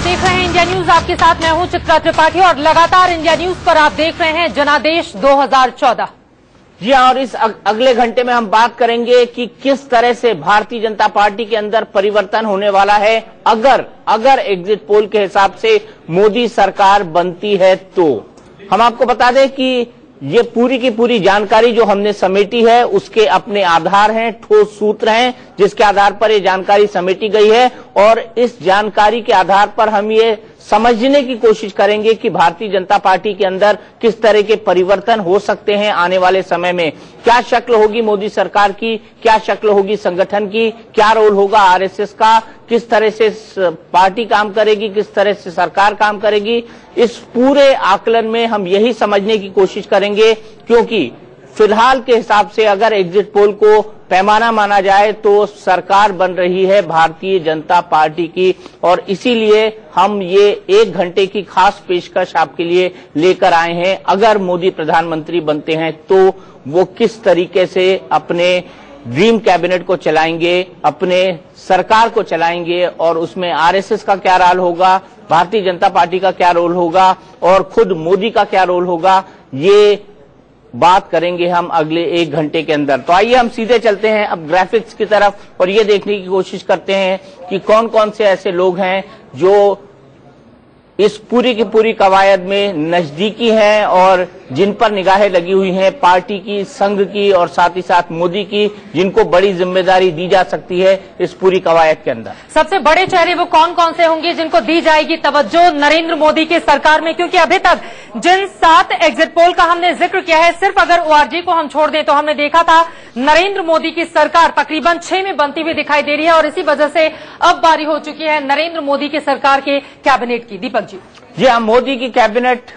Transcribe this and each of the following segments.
देख रहे हैं इंडिया न्यूज, आपके साथ मैं हूं चित्रा त्रिपाठी और लगातार इंडिया न्यूज पर आप देख रहे हैं जनादेश 2014। जी हाँ, और इस अगले घंटे में हम बात करेंगे कि किस तरह से भारतीय जनता पार्टी के अंदर परिवर्तन होने वाला है अगर एग्जिट पोल के हिसाब से मोदी सरकार बनती है। तो हम आपको बता दें कि ये पूरी की पूरी जानकारी जो हमने समेटी है उसके अपने आधार हैं, ठोस सूत्र हैं जिसके आधार पर ये जानकारी समेटी गई है और इस जानकारी के आधार पर हम ये समझने की कोशिश करेंगे कि भारतीय जनता पार्टी के अंदर किस तरह के परिवर्तन हो सकते हैं आने वाले समय में। क्या शक्ल होगी मोदी सरकार की, क्या शक्ल होगी संगठन की, क्या रोल होगा आरएसएस का, किस तरह से पार्टी काम करेगी, किस तरह से सरकार काम करेगी। इस पूरे आकलन में हम यही समझने की कोशिश करेंगे, क्योंकि फिलहाल के हिसाब से अगर एग्जिट पोल को पैमाना माना जाए तो सरकार बन रही है भारतीय जनता पार्टी की, और इसीलिए हम ये 1 घंटे की खास पेशकश आपके लिए लेकर आए हैं। अगर मोदी प्रधानमंत्री बनते हैं तो वो किस तरीके से अपने ड्रीम कैबिनेट को चलाएंगे, अपने सरकार को चलाएंगे, और उसमें आरएसएस का क्या रोल होगा, भारतीय जनता पार्टी का क्या रोल होगा और खुद मोदी का क्या रोल होगा, ये बात करेंगे हम अगले 1 घंटे के अंदर। तो आइए हम सीधे चलते हैं अब ग्राफिक्स की तरफ और ये देखने की कोशिश करते हैं कि कौन कौन से ऐसे लोग हैं जो इस पूरी की पूरी कवायद में नजदीकी हैं और जिन पर निगाहें लगी हुई हैं पार्टी की, संघ की और साथ ही साथ मोदी की, जिनको बड़ी जिम्मेदारी दी जा सकती है इस पूरी कवायद के अंदर। सबसे बड़े चेहरे वो कौन कौन से होंगे जिनको दी जाएगी तवज्जो नरेंद्र मोदी की सरकार में? क्योंकि अभी तक जिन 7 एग्जिट पोल का हमने जिक्र किया है, सिर्फ अगर ओआरजी को हम छोड़ दें तो हमने देखा था नरेंद्र मोदी की सरकार तकरीबन 6 में बनती हुई दिखाई दे रही है और इसी वजह से अब बारी हो चुकी है नरेंद्र मोदी की सरकार के कैबिनेट की। दीपक जी हाँ, मोदी की कैबिनेट,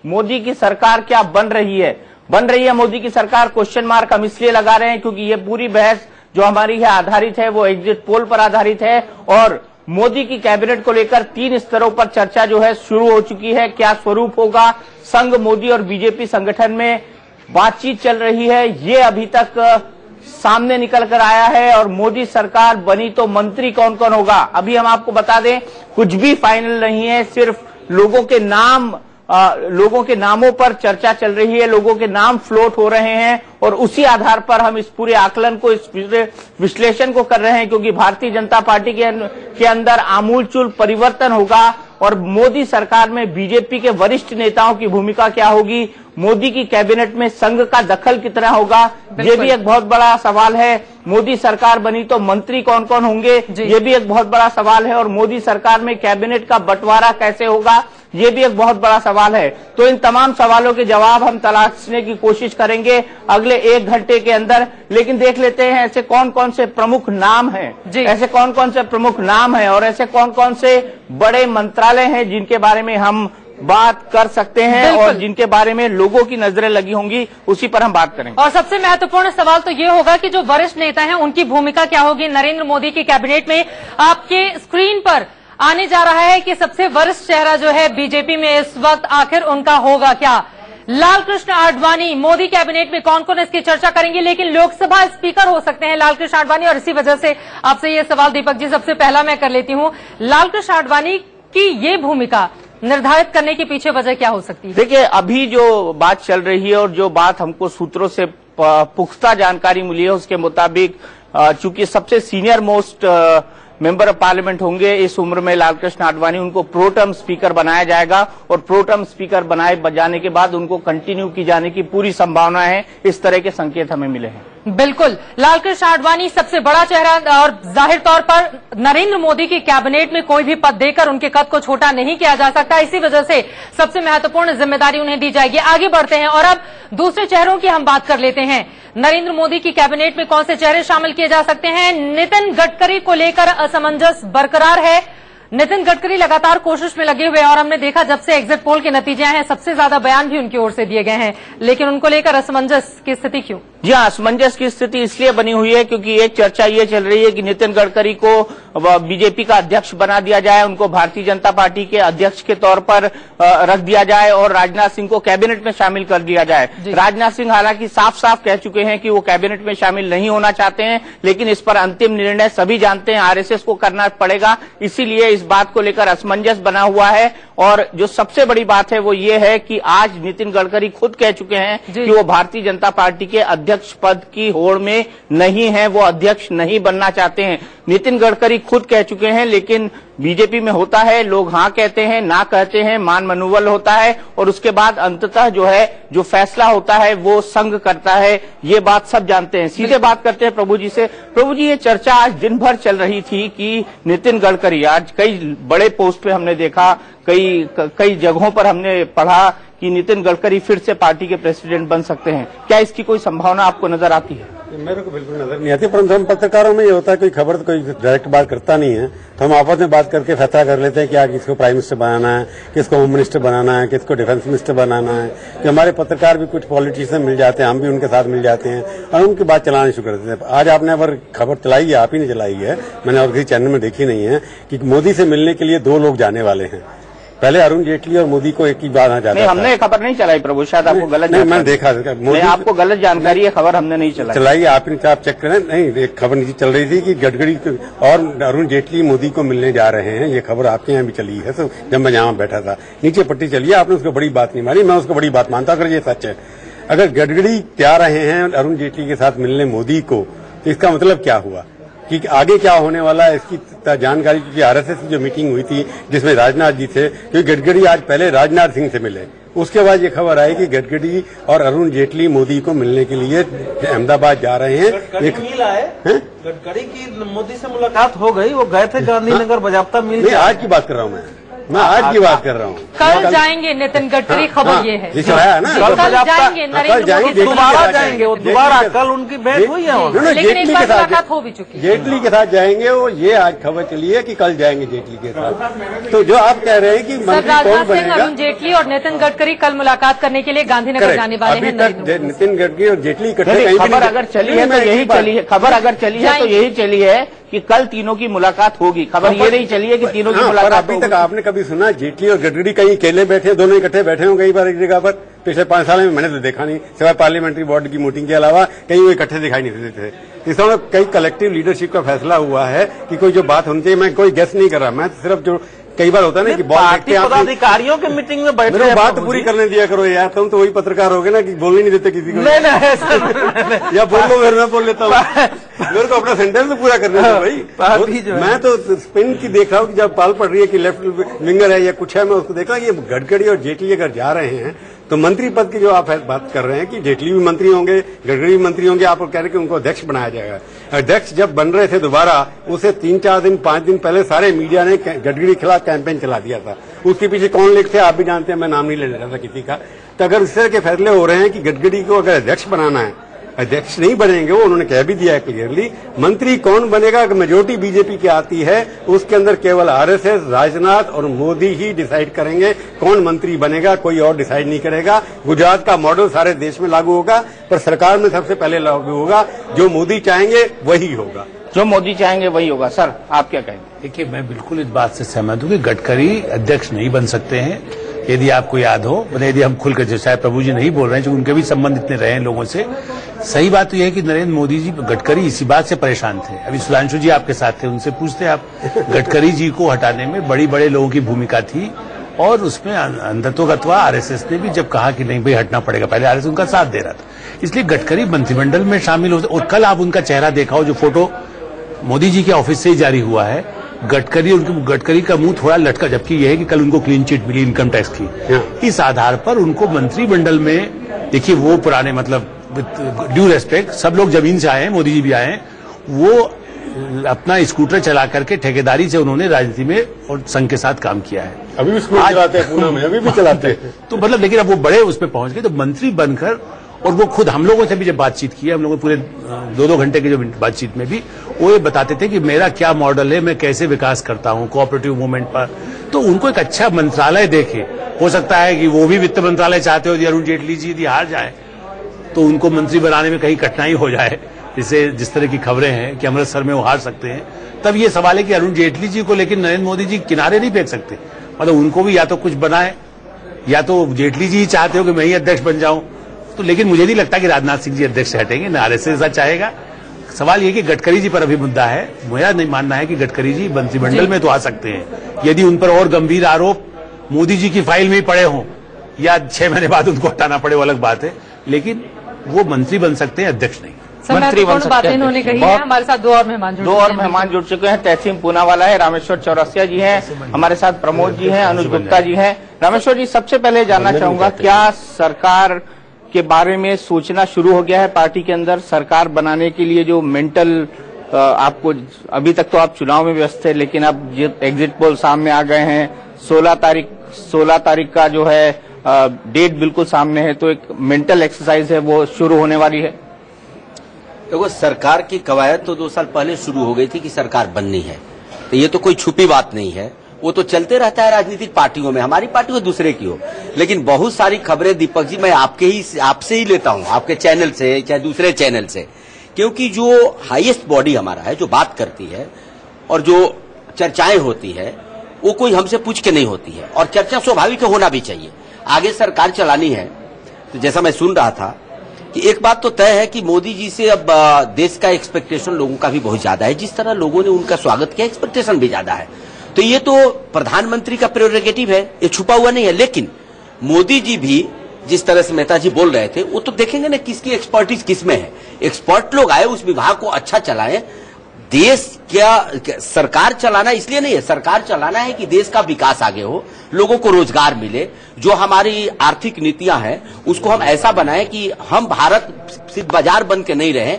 मोदी की सरकार क्या बन रही है मोदी की सरकार, क्वेश्चन मार्क हम इसलिए लगा रहे हैं क्योंकि ये पूरी बहस जो हमारी है आधारित है वो एग्जिट पोल पर आधारित है और मोदी की कैबिनेट को लेकर 3 स्तरों पर चर्चा जो है शुरू हो चुकी है। क्या स्वरूप होगा, संघ, मोदी और बीजेपी संगठन में बातचीत चल रही है, ये अभी तक सामने निकल कर आया है। और मोदी सरकार बनी तो मंत्री कौन कौन होगा, अभी हम आपको बता दें कुछ भी फाइनल नहीं है, सिर्फ लोगों के नामों पर चर्चा चल रही है, लोगों के नाम फ्लोट हो रहे हैं और उसी आधार पर हम इस पूरे आकलन को, इस पूरे विश्लेषण को कर रहे हैं, क्योंकि भारतीय जनता पार्टी के अंदर आमूलचूल परिवर्तन होगा और मोदी सरकार में बीजेपी के वरिष्ठ नेताओं की भूमिका क्या होगी, मोदी की कैबिनेट में संघ का दखल कितना होगा, ये भी एक बहुत बड़ा सवाल है। मोदी सरकार बनी तो मंत्री कौन कौन होंगे, ये भी एक बहुत बड़ा सवाल है। और मोदी सरकार में कैबिनेट का बंटवारा कैसे होगा, ये भी एक बहुत बड़ा सवाल है। तो इन तमाम सवालों के जवाब हम तलाशने की कोशिश करेंगे अगले 1 घंटे के अंदर। लेकिन देख लेते हैं ऐसे कौन कौन से प्रमुख नाम हैं, ऐसे कौन कौन से प्रमुख नाम हैं और ऐसे कौन कौन से बड़े मंत्रालय हैं जिनके बारे में हम बात कर सकते हैं और जिनके बारे में लोगों की नजरें लगी होंगी, उसी पर हम बात करेंगे। और सबसे महत्वपूर्ण सवाल तो ये होगा कि जो वरिष्ठ नेता हैं उनकी भूमिका क्या होगी नरेंद्र मोदी की कैबिनेट में। आपके स्क्रीन पर आने जा रहा है कि सबसे वरिष्ठ चेहरा जो है बीजेपी में इस वक्त आखिर उनका होगा क्या। लालकृष्ण आडवाणी मोदी कैबिनेट में कौन कौन इसकी चर्चा करेंगे, लेकिन लोकसभा स्पीकर हो सकते हैं लालकृष्ण आडवाणी। और इसी वजह से आपसे ये सवाल दीपक जी सबसे पहला मैं कर लेती हूँ, लालकृष्ण आडवाणी की ये भूमिका निर्धारित करने के पीछे वजह क्या हो सकती है? देखिए, अभी जो बात चल रही है और जो बात हमको सूत्रों से पुख्ता जानकारी मिली है उसके मुताबिक चूंकि सबसे senior most member of parliament होंगे इस उम्र में लालकृष्ण आडवाणी, उनको प्रो टर्म स्पीकर बनाया जाएगा और प्रो टर्म स्पीकर बनाए जाने के बाद उनको कंटिन्यू की जाने की पूरी संभावना है। इस तरह के संकेत हमें मिले हैं। बिल्कुल, लालकृष्ण आडवाणी सबसे बड़ा चेहरा और जाहिर तौर पर नरेंद्र मोदी की कैबिनेट में कोई भी पद देकर उनके कद को छोटा नहीं किया जा सकता, इसी वजह से सबसे महत्वपूर्ण जिम्मेदारी उन्हें दी जाएगी। आगे बढ़ते हैं और अब दूसरे चेहरों की हम बात कर लेते हैं। नरेंद्र मोदी की कैबिनेट में कौन से चेहरे शामिल किए जा सकते हैं? नितिन गडकरी को लेकर असमंजस बरकरार है। नितिन गडकरी लगातार कोशिश में लगे हुए हैं और हमने देखा जब से एग्जिट पोल के नतीजे आए हैं सबसे ज्यादा बयान भी उनकी ओर से दिए गए हैं, लेकिन उनको लेकर असमंजस की स्थिति क्यों? जी हाँ, असमंजस की स्थिति इसलिए बनी हुई है क्योंकि एक चर्चा ये चल रही है कि नितिन गडकरी को बीजेपी का अध्यक्ष बना दिया जाए, उनको भारतीय जनता पार्टी के अध्यक्ष के तौर पर रख दिया जाए और राजनाथ सिंह को कैबिनेट में शामिल कर दिया जाए। राजनाथ सिंह हालांकि साफ साफ कह चुके हैं कि वो कैबिनेट में शामिल नहीं होना चाहते हैं, लेकिन इस पर अंतिम निर्णय सभी जानते हैं आरएसएस को करना पड़ेगा, इसीलिए इस बात को लेकर असमंजस बना हुआ है। और जो सबसे बड़ी बात है वो ये है कि आज नितिन गडकरी खुद कह चुके हैं कि वो भारतीय जनता पार्टी के अध्यक्ष पद की होड़ में नहीं है, वो अध्यक्ष नहीं बनना चाहते हैं। नितिन गडकरी खुद कह चुके हैं, लेकिन बीजेपी में होता है, लोग हाँ कहते हैं, ना कहते हैं, मान मनोबल होता है और उसके बाद अंततः जो फैसला होता है वो संघ करता है। ये बात सब जानते हैं। सीधे बात करते हैं प्रभु जी से। प्रभु जी, ये चर्चा आज दिन भर चल रही थी कि नितिन गडकरी, आज कई बड़े पोस्ट पे हमने देखा, कई जगहों पर हमने पढ़ा कि नितिन गडकरी फिर से पार्टी के प्रेसिडेंट बन सकते हैं। क्या इसकी कोई संभावना आपको नजर आती है? मेरे को बिल्कुल नजर नहीं आती, परंतु हम पत्रकारों में ये होता है कोई खबर तो कोई डायरेक्ट बात करता नहीं है, तो हम आपस में बात करके फैसला कर लेते हैं कि क्या किसको प्राइम मिनिस्टर बनाना है, किसको होम मिनिस्टर बनाना है, किसको डिफेंस मिनिस्टर बनाना है। कि हमारे पत्रकार भी कुछ पॉलिटिशियन मिल जाते हैं, हम भी उनके साथ मिल जाते हैं और उनकी बात चलानी शुरू कर देते हैं। आज आपने अगर खबर चलाई है, आप ही ने चलाई है, मैंने और किसी चैनल में देखी नहीं है, कि मोदी से मिलने के लिए 2 लोग जाने वाले हैं। पहले अरुण जेटली और मोदी को एक ही बार जाता नहीं, हमने खबर नहीं चलाई प्रभु, शायद आपको गलत नहीं, मैंने देखा मोदी, आपको गलत जानकारी है, खबर हमने नहीं चलाई। आप चेक करें। नहीं, एक खबर नीचे चल रही थी कि गडकरी और अरुण जेटली मोदी को मिलने जा रहे हैं, ये खबर आपके यहाँ भी चली है। तो जब मैं यहाँ बैठा था नीचे पट्टी चली है, आपने उसको बड़ी बात नहीं मानी, मैं उसको बड़ी बात मानता अगर ये सच है। अगर गडकरी जा रहे हैं अरुण जेटली के साथ मिलने मोदी को, तो इसका मतलब क्या हुआ कि आगे क्या होने वाला है इसकी जानकारी, क्योंकि आरएसएस की जो मीटिंग हुई थी जिसमें राजनाथ जी थे, क्योंकि गडकरी आज पहले राजनाथ सिंह से मिले, उसके बाद ये खबर आई कि गडकरी और अरुण जेटली मोदी को मिलने के लिए अहमदाबाद जा रहे हैं। गडकरी की मोदी से मुलाकात हो गई, वो गए थे गांधीनगर बजाप्ता मिल। आज की बात कर रहा हूँ मैं आज की बात कर रहा हूँ। कल जाएंगे नितिन गडकरी, खबर ये है। ना कल जाएंगे, नरेंद्र मोदी दोबारा जाएंगे, वो दोबारा कल उनकी भेंट हुई है, लेकिन एक बार मुलाकात हो भी चुकी है। जेटली के साथ जाएंगे वो, ये आज खबर चली है कि कल जाएंगे जेटली के साथ। तो जो आप कह रहे हैं कि मंत्री कौन बनेगा, अरुण जेटली और नितिन गडकरी कल मुलाकात करने के लिए गांधीनगर जाने वाले हैं। अभी तक नितिन गडकरी और जेटली इकट्ठे, खबर अगर चली है तो यही चली है, खबर अगर चली है तो यही चली है कि कल तीनों की मुलाकात होगी। खबर ये नहीं चली है कि तीनों की मुलाकात। अभी तक आपने कभी सुना जेटली और गडकरी कहीं अकेले बैठे, दोनों इकट्ठे बैठे हों कई बार एक जगह पर? पिछले 5 साल में मैंने तो देखा नहीं, सिवाय पार्लियामेंट्री बोर्ड की मीटिंग के अलावा कहीं वो इकट्ठे दिखाई नहीं देते थे। इस समय कई कलेक्टिव लीडरशिप का फैसला हुआ है कि कोई जो बात होनी चाहिए, मैं कोई गेस नहीं कर रहा, मैं सिर्फ जो कई बार होता है ना कि पदाधिकारियों के मीटिंग में बैठ रहे हैं, बात पूरी करने दिया करो यार, तुम तो वही पत्रकार हो गए ना कि बोलने नहीं देते किसी को। नहीं या बोल लो, फिर मैं बोल लेता हूँ, मेरे को अपना सेंटेंस तो पूरा करने दो भाई। मैं तो स्पिन की देख रहा हूँ कि जब पाल पड़ रही है कि लेफ्ट विंगर है या कुछ है, मैं उसको देख रहा हूँ। ये गडकरी और जेटली अगर जा रहे हैं तो मंत्री पद की जो आप बात कर रहे हैं कि जेटली भी मंत्री होंगे, गडकरी भी मंत्री होंगे, आप कह रहे हैं कि उनको अध्यक्ष बनाया जाएगा। अध्यक्ष जब बन रहे थे दोबारा, उसे 3-4 दिन 5 दिन पहले सारे मीडिया ने गडकरी के खिलाफ कैंपेन चला दिया था। उसके पीछे कौन लोग थे आप भी जानते हैं, मैं नाम नहीं ले रहा था किसी का। तो अगर इस तरह के फैसले हो रहे हैं कि गडकरी को अगर अध्यक्ष बनाना है, अध्यक्ष नहीं बनेंगे वो, उन्होंने कह भी दिया है क्लियरली। मंत्री कौन बनेगा, अगर मेजोरिटी बीजेपी की आती है उसके अंदर केवल आरएसएस, राजनाथ और मोदी ही डिसाइड करेंगे कौन मंत्री बनेगा, कोई और डिसाइड नहीं करेगा। गुजरात का मॉडल सारे देश में लागू होगा, पर सरकार में सबसे पहले लागू होगा जो मोदी चाहेंगे वही होगा। जो मोदी चाहेंगे वही होगा। सर, आप क्या कहेंगे? देखिए, मैं बिल्कुल इस बात से सहमत हूं कि गडकरी अध्यक्ष नहीं बन सकते हैं। यदि आपको याद हो, यदि हम खुलकर, जो शायद प्रभु जी नहीं बोल रहे हैं, क्योंकि उनके भी संबंध इतने रहे हैं लोगों से। सही बात तो यह है कि नरेंद्र मोदी जी, गडकरी इसी बात से परेशान थे। अभी सुधांशु जी आपके साथ थे, उनसे पूछते आप, गडकरी जी को हटाने में बड़े लोगों की भूमिका थी और उसमें अंधत्वगत्वा आरएसएस ने भी जब कहा कि नहीं भाई हटना पड़ेगा, पहले आरएसएस उनका साथ दे रहा था, इसलिए गडकरी मंत्रिमंडल में शामिल हो। और कल आप उनका चेहरा देखा हो, जो फोटो मोदी जी के ऑफिस से ही जारी हुआ है, गडकरी का मुंह थोड़ा लटका, जबकि यह है कि कल उनको क्लीन चिट मिली इनकम टैक्स की। इस आधार पर उनको मंत्रिमंडल में, देखिए वो पुराने, मतलब ड्यू रेस्पेक्ट, सब लोग जमीन से आए हैं, मोदी जी भी आए हैं, वो अपना स्कूटर चला करके ठेकेदारी से उन्होंने राजनीति में और संघ के साथ काम किया है। अभी भी चलाते हैं, पूना में अभी भी चलाते हैं। तो मतलब, लेकिन अब वो बड़े उस पर पहुंच गए, तो मंत्री बनकर, और वो खुद हम लोगों से भी जब बातचीत की, हम लोगों पूरे 2-2 घंटे की जो बातचीत में भी वो ये बताते थे कि मेरा क्या मॉडल है, मैं कैसे विकास करता हूं कोऑपरेटिव मूवमेंट पर। तो उनको एक अच्छा मंत्रालय देखे, हो सकता है कि वो भी वित्त मंत्रालय चाहते हो, अरुण जेटली जी यदि हार जाए तो उनको मंत्री बनाने में कहीं कठिनाई हो जाए, जिस तरह की खबरें हैं कि अमृतसर में वो हार सकते हैं। तब ये सवाल है कि अरुण जेटली जी को लेकिन नरेंद्र मोदी जी किनारे नहीं फेंक सकते, मतलब उनको भी या तो कुछ बनाए, या तो जेटली जी ही चाहते हो कि मैं ही अध्यक्ष बन जाऊं। तो लेकिन मुझे नहीं लगता कि राजनाथ सिंह जी अध्यक्ष हटेंगे, न आरएसएस चाहेगा सवाल ये कि गडकरी जी पर अभी मुद्दा है। मेरा नहीं मानना है कि गडकरी जी मंत्रिमंडल में तो आ सकते हैं यदि उन पर और गंभीर आरोप मोदी जी की फाइल में ही पड़े हों या 6 महीने बाद उनको हटाना पड़े, वो अलग बात है, लेकिन वो मंत्री बन सकते हैं, अध्यक्ष नहीं। मंत्री बन सकते बातें इन्होंने कही है। हमारे साथ दो और मेहमान जुड़ चुके हैं। तहसीन पूनावाला है, रामेश्वर चौरसिया जी हैं, हमारे साथ प्रमोद जी हैं, अनुज गुप्ता जी हैं। रामेश्वर जी, सबसे पहले जानना चाहूंगा, क्या सरकार के बारे में सोचना शुरू हो गया है पार्टी के अंदर? सरकार बनाने के लिए जो मेंटल आपको, अभी तक तो आप चुनाव में व्यस्त थे, लेकिन अब एग्जिट पोल सामने आ गए हैं, 16 तारीख का जो है डेट बिल्कुल सामने है, तो एक मेंटल एक्सरसाइज है वो शुरू होने वाली है। देखो, सरकार की कवायद तो 2 साल पहले शुरू हो गई थी कि सरकार बननी है, तो ये तो कोई छुपी बात नहीं है, वो तो चलते रहता है राजनीतिक पार्टियों में, हमारी पार्टी हो दूसरे की हो। लेकिन बहुत सारी खबरें दीपक जी मैं आपसे ही लेता हूं, आपके चैनल से चाहे दूसरे चैनल से, क्योंकि जो हाईएस्ट बॉडी हमारा है जो बात करती है और जो चर्चाएं होती है वो कोई हमसे पूछ के नहीं होती है, और चर्चा स्वाभाविक होना भी चाहिए। आगे सरकार चलानी है तो जैसा मैं सुन रहा था कि एक बात तो तय है कि मोदी जी से अब देश का एक्सपेक्टेशन लोगों का भी बहुत ज्यादा है। जिस तरह लोगों ने उनका स्वागत किया, एक्सपेक्टेशन भी ज्यादा है, तो ये तो प्रधानमंत्री का प्रेरोगेटिव है, ये छुपा हुआ नहीं है। लेकिन मोदी जी भी जिस तरह से मेहता जी बोल रहे थे, वो तो देखेंगे ना किसकी एक्सपर्टीज किसमें है। एक्सपर्ट लोग आए, उस विभाग को अच्छा चलाएं। देश क्या सरकार चलाना इसलिए नहीं है, सरकार चलाना है कि देश का विकास आगे हो, लोगों को रोजगार मिले। जो हमारी आर्थिक नीतियां हैं उसको हम ऐसा बनाएं कि हम भारत सिर्फ बाजार बन के नहीं रहे,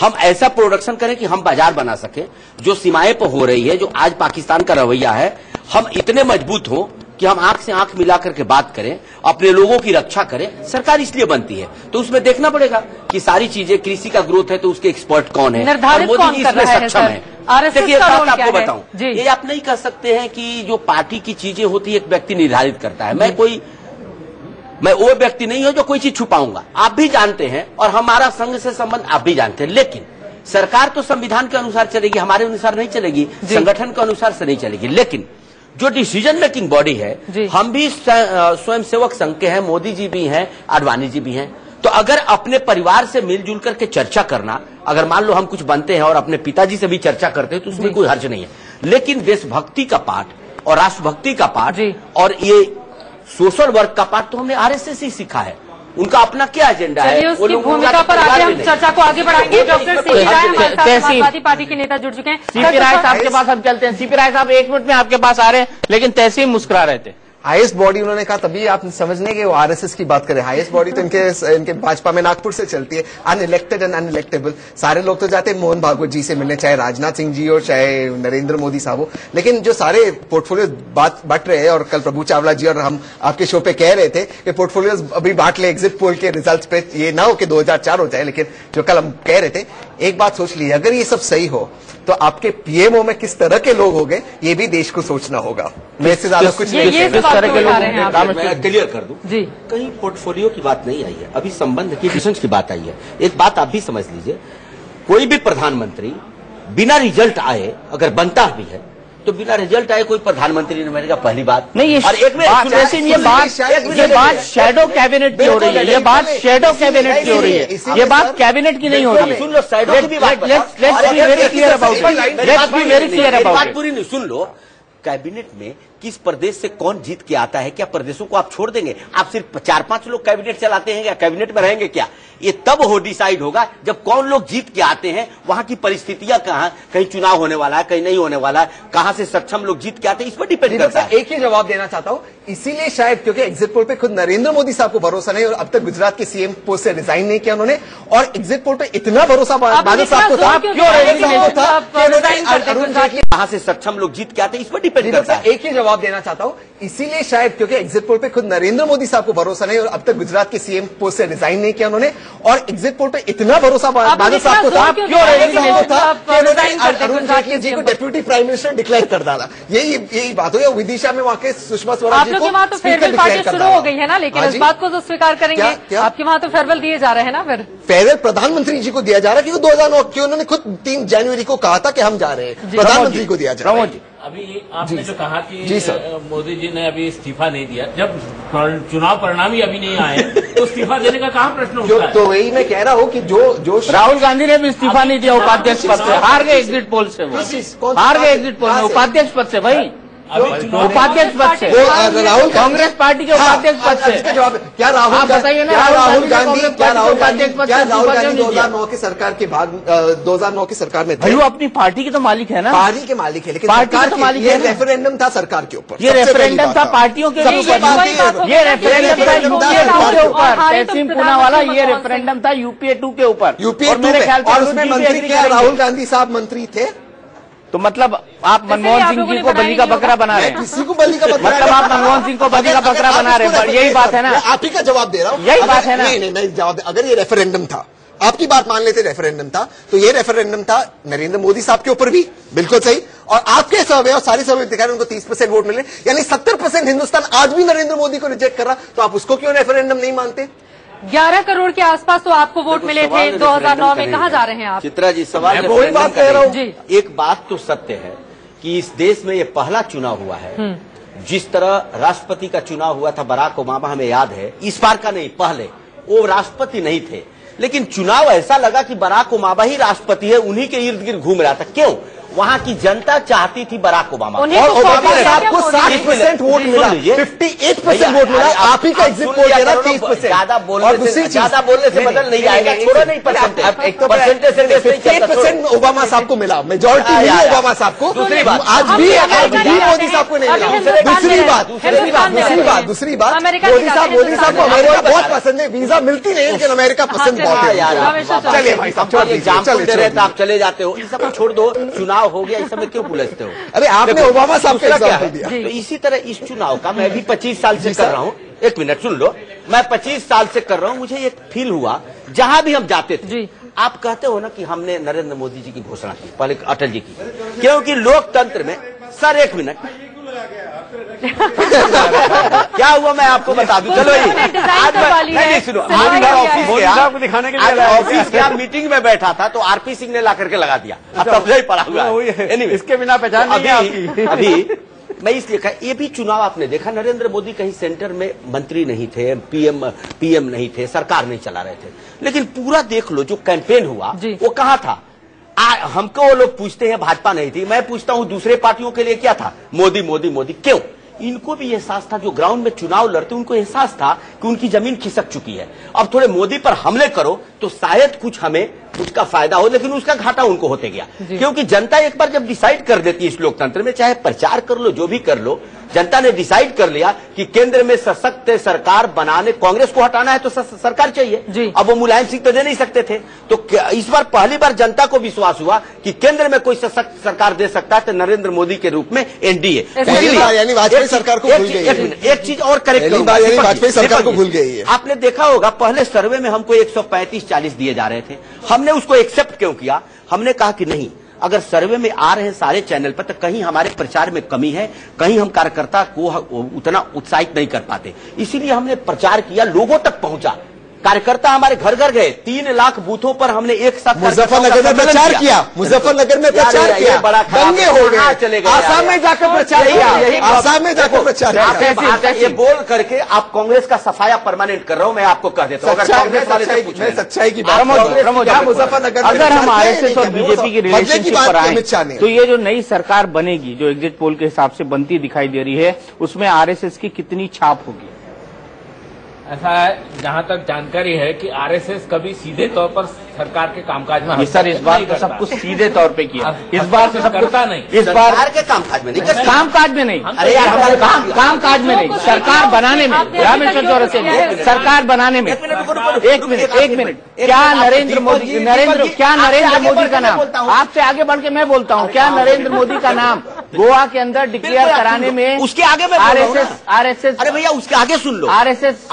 हम ऐसा प्रोडक्शन करें कि हम बाजार बना सके। जो सीमाएं पर हो रही है, जो आज पाकिस्तान का रवैया है, हम इतने मजबूत हों कि हम आंख से आंख मिला करके बात करें, अपने लोगों की रक्षा करें। सरकार इसलिए बनती है, तो उसमें देखना पड़ेगा कि सारी चीजें, कृषि का ग्रोथ है तो उसके एक्सपर्ट कौन है, निर्धारित और मोदी जी इसमें सक्षम है। देखिए, बात आपको बताऊं, जी। ये आप नहीं कह सकते हैं कि जो पार्टी की चीजें होती है एक व्यक्ति निर्धारित करता है। मैं वो व्यक्ति नहीं हूं जो कोई चीज छुपाऊंगा, आप भी जानते हैं, और हमारा संघ से संबंध आप भी जानते हैं। लेकिन सरकार तो संविधान के अनुसार चलेगी, हमारे अनुसार नहीं चलेगी, संगठन के अनुसार से नहीं चलेगी। लेकिन जो डिसीजन मेकिंग बॉडी है, हम भी स्वयंसेवक संघ के हैं, मोदी जी भी हैं, आडवाणी जी भी हैं। तो अगर अपने परिवार से मिलजुल करके चर्चा करना, अगर मान लो हम कुछ बनते हैं और अपने पिताजी से भी चर्चा करते हैं तो उसमें कोई हर्ज नहीं है। लेकिन देशभक्ति का पाठ और राष्ट्रभक्ति का पाठ और ये सोशल वर्क का पाठ तो हमने आरएसएस ही सीखा है। उनका अपना क्या एजेंडा है, उसकी भूमिका पर आगे हम चर्चा को आगे बढ़ाएंगे। डॉक्टर सीपी राय हमारे साथ समाजवादी पार्टी के नेता जुड़ चुके हैं। सीपी राय साहब के पास हम चलते हैं। सीपी राय साहब 1 मिनट में आपके पास आ रहे हैं, लेकिन तहसीन मुस्कुरा रहे थे। हाईएस्ट बॉडी उन्होंने कहा, तभी आप समझने के वो आरएसएस की बात करें। हाईएस्ट बॉडी तो इनके भाजपा में नागपुर से चलती है, अनइलेक्टेड एंड अनइलेक्टेबल। सारे लोग तो जाते हैं मोहन भागवत जी से मिलने, चाहे राजनाथ सिंह जी हो चाहे नरेंद्र मोदी साहब हो। लेकिन जो सारे पोर्टफोलियो बट रहे हैं, और कल प्रभु चावला जी और हम आपके शो पे कह रहे थे कि पोर्टफोलियो अभी बांट ले एग्जिट पोल के रिजल्ट पे, ये ना हो कि 2004 हो जाए। लेकिन जो कल हम कह रहे थे, एक बात सोच ली, अगर ये सब सही हो तो आपके पीएमओ में किस तरह के लोग होंगे, ये भी देश को सोचना होगा। मैं इससे ज्यादा कुछ नहीं। किस तरह के लोग, मैं क्लियर कर दूं जी, कहीं पोर्टफोलियो की बात नहीं आई है, अभी संबंध की डिसीजन की बात आई है। एक बात आप भी समझ लीजिए, कोई भी प्रधानमंत्री बिना रिजल्ट आए अगर बनता भी है तो बिना रिजल्ट आए कोई प्रधानमंत्री नहीं बनेगा, पहली बात नहीं। और एक में ये बात शैडो कैबिनेट की हो रही है, ये बात शैडो कैबिनेट की हो रही है, ये बात कैबिनेट की नहीं हो रही है। सुन लो, शैडो की भी बात, let's be very clear about it. पूरी नहीं, सुन लो, कैबिनेट में किस प्रदेश से कौन जीत के आता है, क्या प्रदेशों को आप छोड़ देंगे? आप सिर्फ 4-5 लोग कैबिनेट चलाते हैं क्या? कैबिनेट में रहेंगे क्या? ये तब हो डिसाइड होगा जब कौन लोग जीत के आते हैं, वहां की परिस्थितियां कहां, कहीं चुनाव होने वाला है, कहीं नहीं होने वाला है, कहां से सक्षम लोग जीत के आते हैं, इस पर डिपेंड करता है। एक ही जवाब देना चाहता हूं, इसीलिए शायद क्योंकि एग्जिट पोल पे खुद नरेंद्र मोदी साहब को भरोसा नहीं, और अब तक गुजरात के सीएम पोस्ट से रिजाइन नहीं किया उन्होंने, और एग्जिट पोल पे इतना भरोसा बादल साहब को था, कहां से सक्षम लोग जीत के आते हैं, इस पर डिपेंड करता है। एक ही जवाब देना चाहता हूं, इसीलिए शायद क्योंकि एग्जिट पोल पे खुद नरेंद्र मोदी साहब को भरोसा नहीं, और अब तक गुजरात के सीएम पोस्ट से रिजाइन नहीं किया उन्होंने, और एग्जिट पोल पे इतना भरोसा बादल साहब को था, अरुण जेटली जी को डेप्यूटी प्राइम मिनिस्टर डिक्लेयर कर डाला। यही बात हुई। विदिशा में वहां के सुषमा स्वराज जी को वहां तो फेयरवेल पार्टी शुरू हो गई है ना, लेकिन इस बात को तो स्वीकार करेंगे, आपके वहां तो फेयरवेल दिए जा रहे हैं ना। फिर फेयरवेल प्रधानमंत्री जी को दिया जा रहा है, क्योंकि 2009 की उन्होंने खुद 3 जनवरी को कहा था कि हम जा रहे हैं, प्रधानमंत्री को दिया जा रहा है। अभी आपने जो कहा कि जी सर, मोदी जी ने अभी इस्तीफा नहीं दिया, जब चुनाव परिणाम ही अभी नहीं आए तो इस्तीफा देने का कहाँ प्रश्न उठता है? तो वही मैं कह रहा हूँ कि जो राहुल गांधी ने भी इस्तीफा नहीं दिया उपाध्यक्ष पद से, हार गए एग्जिट पोल से, वो हार गए एग्जिट पोल में उपाध्यक्ष पद से भाई, उपाध्यक्ष पद से, राहुल कांग्रेस पार्टी के उपाध्यक्ष पद से। जवाब क्या राहुल आप बताइए ना, राहुल गांधी 2009 की सरकार के बाद 2009 की सरकार में थे? भाई वो अपनी पार्टी के तो मालिक है ना, पार्टी के मालिक है, लेकिन पार्टी का तो मालिक ये है ना। रेफरेंडम था सरकार के ऊपर, ये रेफरेंडम था पार्टियों के सबसे ऊपर, बड़ी ये रेफरेंडम था यूपीए 2 के ऊपर, तहसीम पूनावाला, ये रेफरेंडम था यूपीए 2 के ऊपर, यूपीए 2 मेरे ख्याल और उसमें मंत्री क्या राहुल गांधी साहब मंत्री थे? तो मतलब आप मनमोहन सिंह जी को बलि का बकरा बना रहे हैं? किसी को बलि का बकरा, मतलब आप मनमोहन सिंह को बलि का बकरा बना रहे हैं, यही बात है ना? आप ही का जवाब दे रहा हूँ, यही बात है ना? नहीं मैं जवाब, अगर ये रेफरेंडम था, आपकी बात मान लेते रेफरेंडम था, तो ये रेफरेंडम था नरेंद्र मोदी साहब के ऊपर भी, बिल्कुल सही। और आपके सर्वे और सारे सर्वे दिखा रहे उनको 30% वोट मिले, यानी 70% हिंदुस्तान आज भी नरेंद्र मोदी को रिजेक्ट कर रहा, तो आप उसको क्यों रेफरेंडम नहीं मानते? 11 करोड़ के आसपास तो आपको वोट मिले थे 2009 में, कहाँ जा रहे हैं आप? चित्रा जी, सवाल मैं वही बात कह रहा हूँ। जी, एक बात तो सत्य है कि इस देश में ये पहला चुनाव हुआ है, जिस तरह राष्ट्रपति का चुनाव हुआ था बराक ओबामा, हमें याद है, इस बार का नहीं, पहले वो राष्ट्रपति नहीं थे, लेकिन चुनाव ऐसा लगा कि बराक ओबामा ही राष्ट्रपति है, उन्हीं के इर्द गिर्द घूम रहा था। क्यों? वहां की जनता चाहती थी बराक ओबामा, उन्हीं और को ओबामा कॉपी साहब किया को क्या 60% वोट मिला, 58% वोट मिला, आप ही का एग्जिट पोल दे रहा 30%। ज्यादा और बोलने दूसरी से चीज, ज्यादा बोलने से बदल नहीं आएगा, छोड़ो नहीं परसेंटेज, एक तो परसेंटेज से 58% ओबामा साहब को मिला, मेजोरिटी मिली ओबामा साहब को। दूसरी बात, आज भी मोदी साहब को नहीं मिला। दूसरी बात मोदी साहब को अमेरिका बहुत पसंद है, वीजा मिलती नहीं, लेकिन अमेरिका पसंद बहुत है। चलिए भाई साहब, एग्जाम्पल दे रहे थे, आप चले जाते हो, इन सब छोड़ दो, चुनाव हो गया, इस समय क्यों उलझते हो? अरे आपने ओबामा साहब का एग्जाम्पल दिया। तो इसी तरह इस चुनाव का मैं भी 25 साल से कर रहा हूँ, एक मिनट सुन लो, मैं 25 साल से कर रहा हूँ, मुझे एक फील हुआ, जहां भी हम जाते थे, आप कहते हो ना कि हमने नरेंद्र मोदी जी की घोषणा की, पहले अटल जी की, क्योंकि लोकतंत्र में, सर एक मिनट क्या हुआ मैं आपको बता दूं, चलो आज नहीं सुनो, आज मैं ऑफिस गया, मीटिंग में बैठा था, तो आरपी सिंह ने ला करके लगा दिया, अब तब से ही पड़ा हुआ है, इसके बिना पहचान अभी मैं इसलिए कहा, ये भी चुनाव आपने देखा, नरेंद्र मोदी कहीं सेंटर में मंत्री नहीं थे, पीएम नहीं थे, सरकार नहीं चला रहे थे, लेकिन पूरा देख लो जो कैंपेन हुआ वो कहाँ था? हमको वो लोग पूछते हैं भाजपा नहीं थी, मैं पूछता हूं दूसरे पार्टियों के लिए क्या था? मोदी मोदी मोदी। क्यों? इनको भी एहसास था, जो ग्राउंड में चुनाव लड़ते उनको एहसास था कि उनकी जमीन खिसक चुकी है, अब थोड़े मोदी पर हमले करो तो शायद कुछ हमें उसका फायदा हो, लेकिन उसका घाटा उनको होते गया, क्योंकि जनता एक बार जब डिसाइड कर देती है इस लोकतंत्र में, चाहे प्रचार कर लो जो भी कर लो, जनता ने डिसाइड कर लिया कि केंद्र में सशक्त सरकार बनाने, कांग्रेस को हटाना है तो सरकार चाहिए, अब वो मुलायम सिंह तो दे नहीं सकते थे, तो इस बार पहली बार जनता को विश्वास हुआ कि केंद्र में कोई सशक्त सरकार दे सकता है तो नरेंद्र मोदी के रूप में एनडीए। यानी वाजपेयी सरकार को भूल गई है। एक चीज और करेक्ट करूंगा, वाजपेयी सरकार को भूल गई है। आपने देखा होगा पहले सर्वे में हमको 135-40 दिए जा रहे थे, हमने उसको एक्सेप्ट क्यों किया? हमने कहा कि नहीं, अगर सर्वे में आ रहे हैं सारे चैनल पर तो कहीं हमारे प्रचार में कमी है, कहीं हम कार्यकर्ता को उतना उत्साहित नहीं कर पाते, इसीलिए हमने प्रचार किया, लोगों तक पहुंचा, कार्यकर्ता हमारे घर घर गए, 3 लाख बूथों पर हमने एक साथ मुजफ्फरनगर में प्रचार किया, मुजफ्फरनगर में प्रचार किया, बड़ा दंगे हो गए, चले गए, आसाम में जाकर प्रचार किया, आसाम में जाकर प्रचार किया। ये बोल करके आप कांग्रेस का सफाया परमानेंट कर रहा हूं, मैं आपको कह देता हूं, अगर कांग्रेस वाले से पूछ, मैं सच्चाई की बात, मुजफ्फरनगर अगर हम आरएसएस और बीजेपी की रिलेशनशिप पर आए तो ये जो नई सरकार बनेगी, जो एग्जिट पोल के हिसाब से बनती दिखाई दे रही है, उसमें आरएसएस की कितनी छाप होगी? ऐसा है, जहां तक जानकारी है कि आरएसएस कभी सीधे तौर पर सरकार के कामकाज में सर इस बार तो सब कुछ सीधे तौर पे किया, इस बार तो सब करता नहीं, इस बार सरकार के कामकाज में नहीं, कामकाज में नहीं, अरे यार हमारे कामकाज में नहीं, सरकार बनाने में, रामेश्वर चौरसिया में सरकार बनाने में। एक मिनट, क्या नरेंद्र मोदी का नाम, आपसे आगे बढ़ के मैं बोलता हूँ, क्या नरेंद्र मोदी का नाम गोवा के अंदर डिक्लेयर कराने में, उसके आगे में आरएसएस, अरे भैया उसके आगे सुन लो, आरएसएस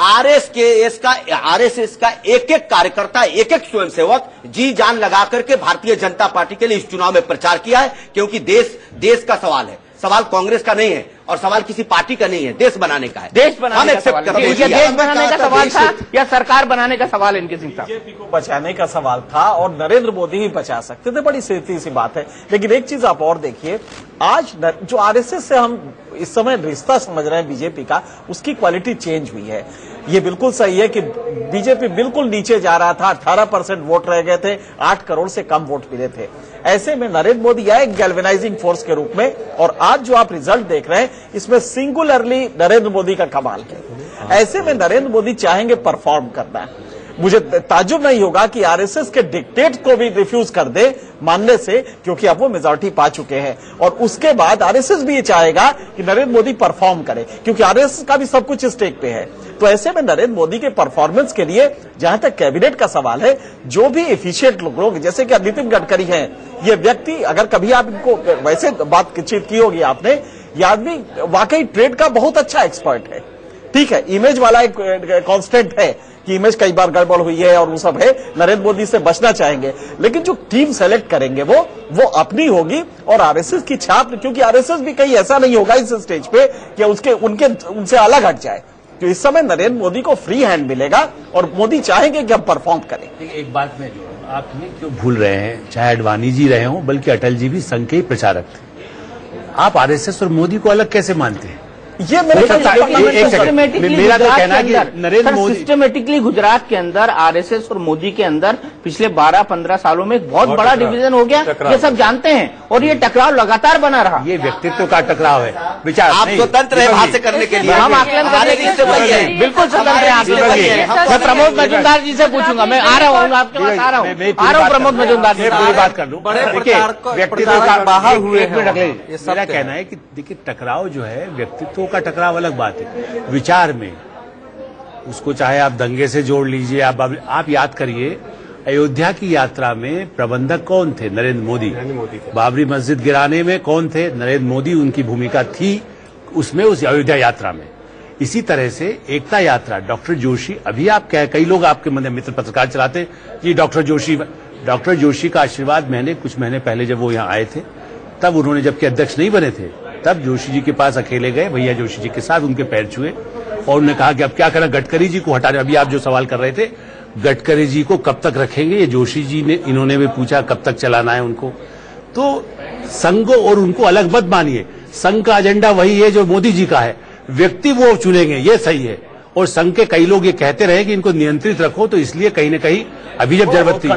का एक एक कार्यकर्ता, एक एक स्वयंसेवक जी जान लगा करके भारतीय जनता पार्टी के लिए इस चुनाव में प्रचार किया है, क्योंकि देश का सवाल है, सवाल कांग्रेस का नहीं है और सवाल किसी पार्टी का नहीं है, देश बनाने का है। देश बनाने का सवाल है। ये देश बनाने का सवाल था या सरकार बनाने का सवाल है? इनके सिंह साहब, बीजेपी को बचाने का सवाल था और नरेंद्र मोदी ही बचा सकते थे, बड़ी सीधी सी बात है। लेकिन एक चीज आप और देखिए, आज जो आरएसएस से हम इस समय रिश्ता समझ रहे हैं बीजेपी का, उसकी क्वालिटी चेंज हुई है। ये बिल्कुल सही है कि बीजेपी बिल्कुल नीचे जा रहा था, 18% वोट रह गए थे, 8 करोड़ से कम वोट मिले थे। ऐसे में नरेंद्र मोदी आए एक गैल्वेनाइजिंग फोर्स के रूप में, और आज जो आप रिजल्ट देख रहे हैं इसमें सिंगुलरली नरेंद्र मोदी का कमाल है। ऐसे में नरेंद्र मोदी चाहेंगे परफॉर्म करना। मुझे ताज्जुब नहीं होगा कि आरएसएस के डिक्टेट को भी रिफ्यूज कर दे मानने से, क्योंकि अब वो मेजॉरिटी पा चुके हैं। और उसके बाद आरएसएस भी ये चाहेगा कि नरेंद्र मोदी परफॉर्म करे, क्योंकि आरएसएस का भी सब कुछ स्टेक पे है। तो ऐसे में नरेंद्र मोदी के परफॉर्मेंस के लिए जहां तक कैबिनेट का सवाल है, जो भी एफिशिएंट लोग जैसे कि नितिन गडकरी हैं, ये व्यक्ति, अगर कभी आप इनको वैसे बातचीत की होगी आपने, ये आदमी वाकई ट्रेड का बहुत अच्छा एक्सपर्ट है। ठीक है, इमेज वाला एक कांस्टेंट है कि इमेज कई बार गड़बड़ हुई है और वो सब है, नरेंद्र मोदी से बचना चाहेंगे, लेकिन जो टीम सेलेक्ट करेंगे वो अपनी होगी और आरएसएस की छाप, क्योंकि आरएसएस भी कहीं ऐसा नहीं होगा इस स्टेज पे कि उनसे अलग हट जाए। तो इस समय नरेंद्र मोदी को फ्री हैंड मिलेगा और मोदी चाहेंगे कि हम परफॉर्म करें। एक बात में जो आप ये क्यों भूल रहे हैं, चाहे अडवाणी जी रहे हों, बल्कि अटल जी भी संघ के ही प्रचारक थे। आप आरएसएस और मोदी को अलग कैसे मानते हैं? ये मेरा तो कहना है कि नरेंद्र मोदी सिस्टमेटिकली गुजरात के अंदर आरएसएस और मोदी के अंदर पिछले 12-15 सालों में एक बहुत बड़ा डिवीजन हो गया, ये सब जानते हैं, और ये टकराव लगातार बना रहा। ये व्यक्तित्व का टकराव है, विचार। आप स्वतंत्र है बात करने के लिए, हम आकलन करने के लिए बिल्कुल स्वतंत्र है। मैं प्रमोद मजूमदार जी से पूछूंगा, मैं आ रहा हूँ आपके पास, आ रहा हूँ प्रमोद मजूमदार जी, पूरी बात कर लूँ। व्यक्तित्व का बाहर हुए मेरा कहना है कि देखिए, टकराव जो है, व्यक्तित्व का टकराव अलग बात है, विचार में उसको चाहे आप दंगे से जोड़ लीजिए। आप याद करिए, अयोध्या की यात्रा में प्रबंधक कौन थे? नरेंद्र मोदी। बाबरी मस्जिद गिराने में कौन थे? नरेंद्र मोदी। उनकी भूमिका थी उसमें, उस अयोध्या यात्रा में। इसी तरह से एकता यात्रा, डॉक्टर जोशी, अभी आप कई लोग आपके मित्र पत्रकार चलाते जी, डॉक्टर जोशी का आशीर्वाद मैंने कुछ महीने पहले जब वो यहाँ आए थे, तब उन्होंने, जबकि अध्यक्ष नहीं बने थे, तब जोशी जी के पास अकेले गए, भैया जोशी जी के साथ, उनके पैर छुए और उन्होंने कहा कि अब क्या करना, गडकरी जी को हटाने। अभी आप जो सवाल कर रहे थे, गडकरी जी को कब तक रखेंगे, ये जोशी जी ने, इन्होंने भी पूछा कब तक चलाना है उनको। तो संघ और उनको अलग मत मानिए, संघ का एजेंडा वही है जो मोदी जी का है, व्यक्ति वो चुनेंगे, ये सही है। और संघ के कई लोग ये कहते रहे कि इनको नियंत्रित रखो, तो इसलिए कहीं न कहीं अभी जब जरूरत थी,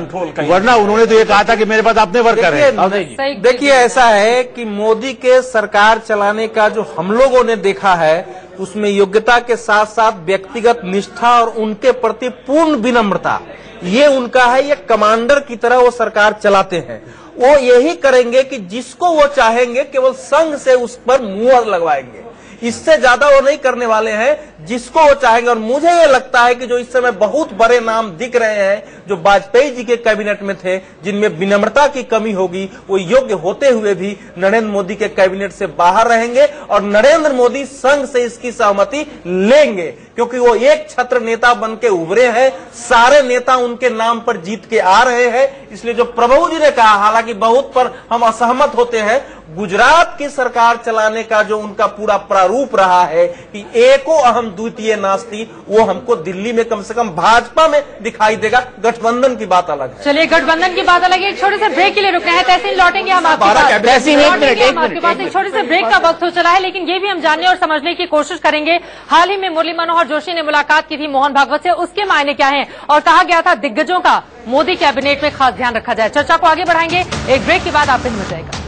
वरना उन्होंने तो ये कहा था कि मेरे पास अपने वर्कर हैं। देखिए, ऐसा है कि मोदी के सरकार चलाने का जो हम लोगों ने देखा है, उसमें योग्यता के साथ साथ व्यक्तिगत निष्ठा और उनके प्रति पूर्ण विनम्रता, ये उनका है। ये कमांडर की तरह वो सरकार चलाते हैं। वो यही करेंगे कि जिसको वो चाहेंगे केवल संघ से उस पर मुहर लगवाएंगे, इससे ज्यादा वो नहीं करने वाले हैं, जिसको वो चाहेंगे। और मुझे ये लगता है कि जो इस समय बहुत बड़े नाम दिख रहे हैं, जो वाजपेयी जी के कैबिनेट में थे, जिनमें विनम्रता की कमी होगी, वो योग्य होते हुए भी नरेंद्र मोदी के कैबिनेट से बाहर रहेंगे और नरेंद्र मोदी संघ से इसकी सहमति लेंगे, क्योंकि वो एक छत्र नेता बन के उभरे हैं। सारे नेता उनके नाम पर जीत के आ रहे हैं। इसलिए जो प्रभु जी ने कहा, हालांकि बहुत पर हम असहमत होते हैं, गुजरात की सरकार चलाने का जो उनका पूरा प्रारूप रहा है कि एको अहम द्वितीय नास्ती, वो हमको दिल्ली में कम से कम भाजपा में दिखाई देगा। गठबंधन की बात अलग है। चलिए, गठबंधन की बात अलग है। एक छोटे से ब्रेक के लिए रुकना है, तहसीन लौटेंगे हम आपके पास। एक छोटे से ब्रेक का वक्त हो चला है, लेकिन ये भी हम जानने और समझने की कोशिश करेंगे। हाल ही में मुरली मनोहर जोशी ने मुलाकात की थी मोहन भागवत से, उसके मायने क्या हैं, और कहा गया था दिग्गजों का मोदी कैबिनेट में खास ध्यान रखा जाए। चर्चा को आगे बढ़ाएंगे एक ब्रेक के बाद, आप फिर मिल जाएगा।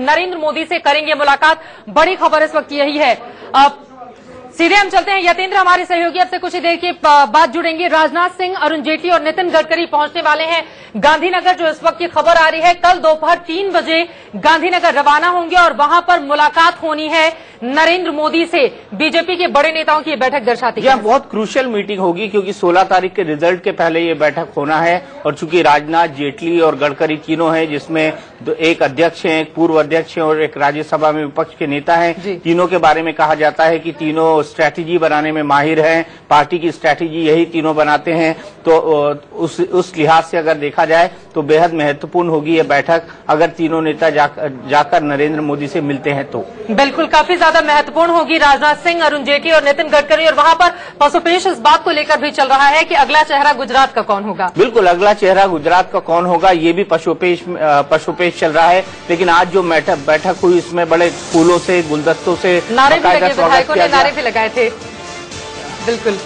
नरेंद्र मोदी से करेंगे मुलाकात, बड़ी खबर इस वक्त यही है। सीधे हम चलते हैं, यतेंद्र हमारे सहयोगी अब से कुछ ही देर के बाद जुड़ेंगे। राजनाथ सिंह, अरुण जेटली और नितिन गडकरी पहुंचने वाले हैं गांधीनगर, जो इस वक्त की खबर आ रही है। कल दोपहर 3 बजे गांधीनगर रवाना होंगे और वहां पर मुलाकात होनी है नरेंद्र मोदी से बीजेपी के बड़े नेताओं की ये बैठक दर्शाती है? बहुत क्रूशियल मीटिंग होगी, क्योंकि 16 तारीख के रिजल्ट के पहले ये बैठक होना है। और चूंकि राजनाथ, जेटली और गडकरी तीनों हैं, जिसमें एक अध्यक्ष हैं, एक पूर्व अध्यक्ष हैं और एक राज्यसभा में विपक्ष के नेता हैं, तीनों के बारे में कहा जाता है कि तीनों स्ट्रैटेजी बनाने में माहिर हैं, पार्टी की स्ट्रैटेजी यही तीनों बनाते हैं। तो उस लिहाज से अगर देखा जाए तो बेहद महत्वपूर्ण होगी ये बैठक, अगर तीनों नेता जाकर नरेंद्र मोदी से मिलते हैं तो। बिल्कुल, काफी ज्यादा महत्वपूर्ण होगी। राजनाथ सिंह, अरुण जेटली और नितिन गडकरी, और वहां पर पसोपेश इस बात को लेकर भी चल रहा है कि अगला चेहरा गुजरात का कौन होगा। बिल्कुल, अगला चेहरा गुजरात का कौन होगा ये भी पशुपेश चल रहा है। लेकिन आज जो बैठक हुई इसमें बड़े फूलों से, गुलदस्तों से नारे भी लगे, विधायकों ने नारे भी लगाए थे। बिल्कुल,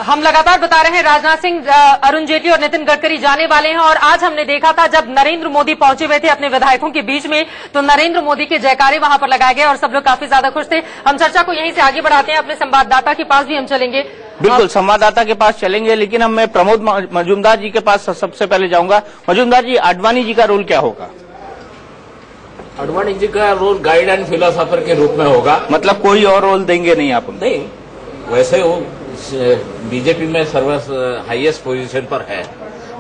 हम लगातार बता रहे हैं राजनाथ सिंह, अरुण जेटली और नितिन गडकरी जाने वाले हैं। और आज हमने देखा था जब नरेंद्र मोदी पहुंचे हुए थे अपने विधायकों के बीच में, तो नरेंद्र मोदी के जयकारे वहां पर लगाए गए और सब लोग काफी ज्यादा खुश थे। हम चर्चा को यहीं से आगे बढ़ाते हैं, अपने संवाददाता के पास भी हम चलेंगे। बिल्कुल, संवाददाता के पास चलेंगे, लेकिन अब मैं प्रमोद मजूमदार जी के पास सबसे पहले जाऊंगा। मजूमदार जी, आडवाणी जी का रोल क्या होगा? आडवाणी जी का रोल गाइड एंड फिलोसोफर के रूप में होगा। मतलब कोई और रोल देंगे नहीं आप? नहीं, वैसे वो बीजेपी में हाईएस्ट पोजीशन पर है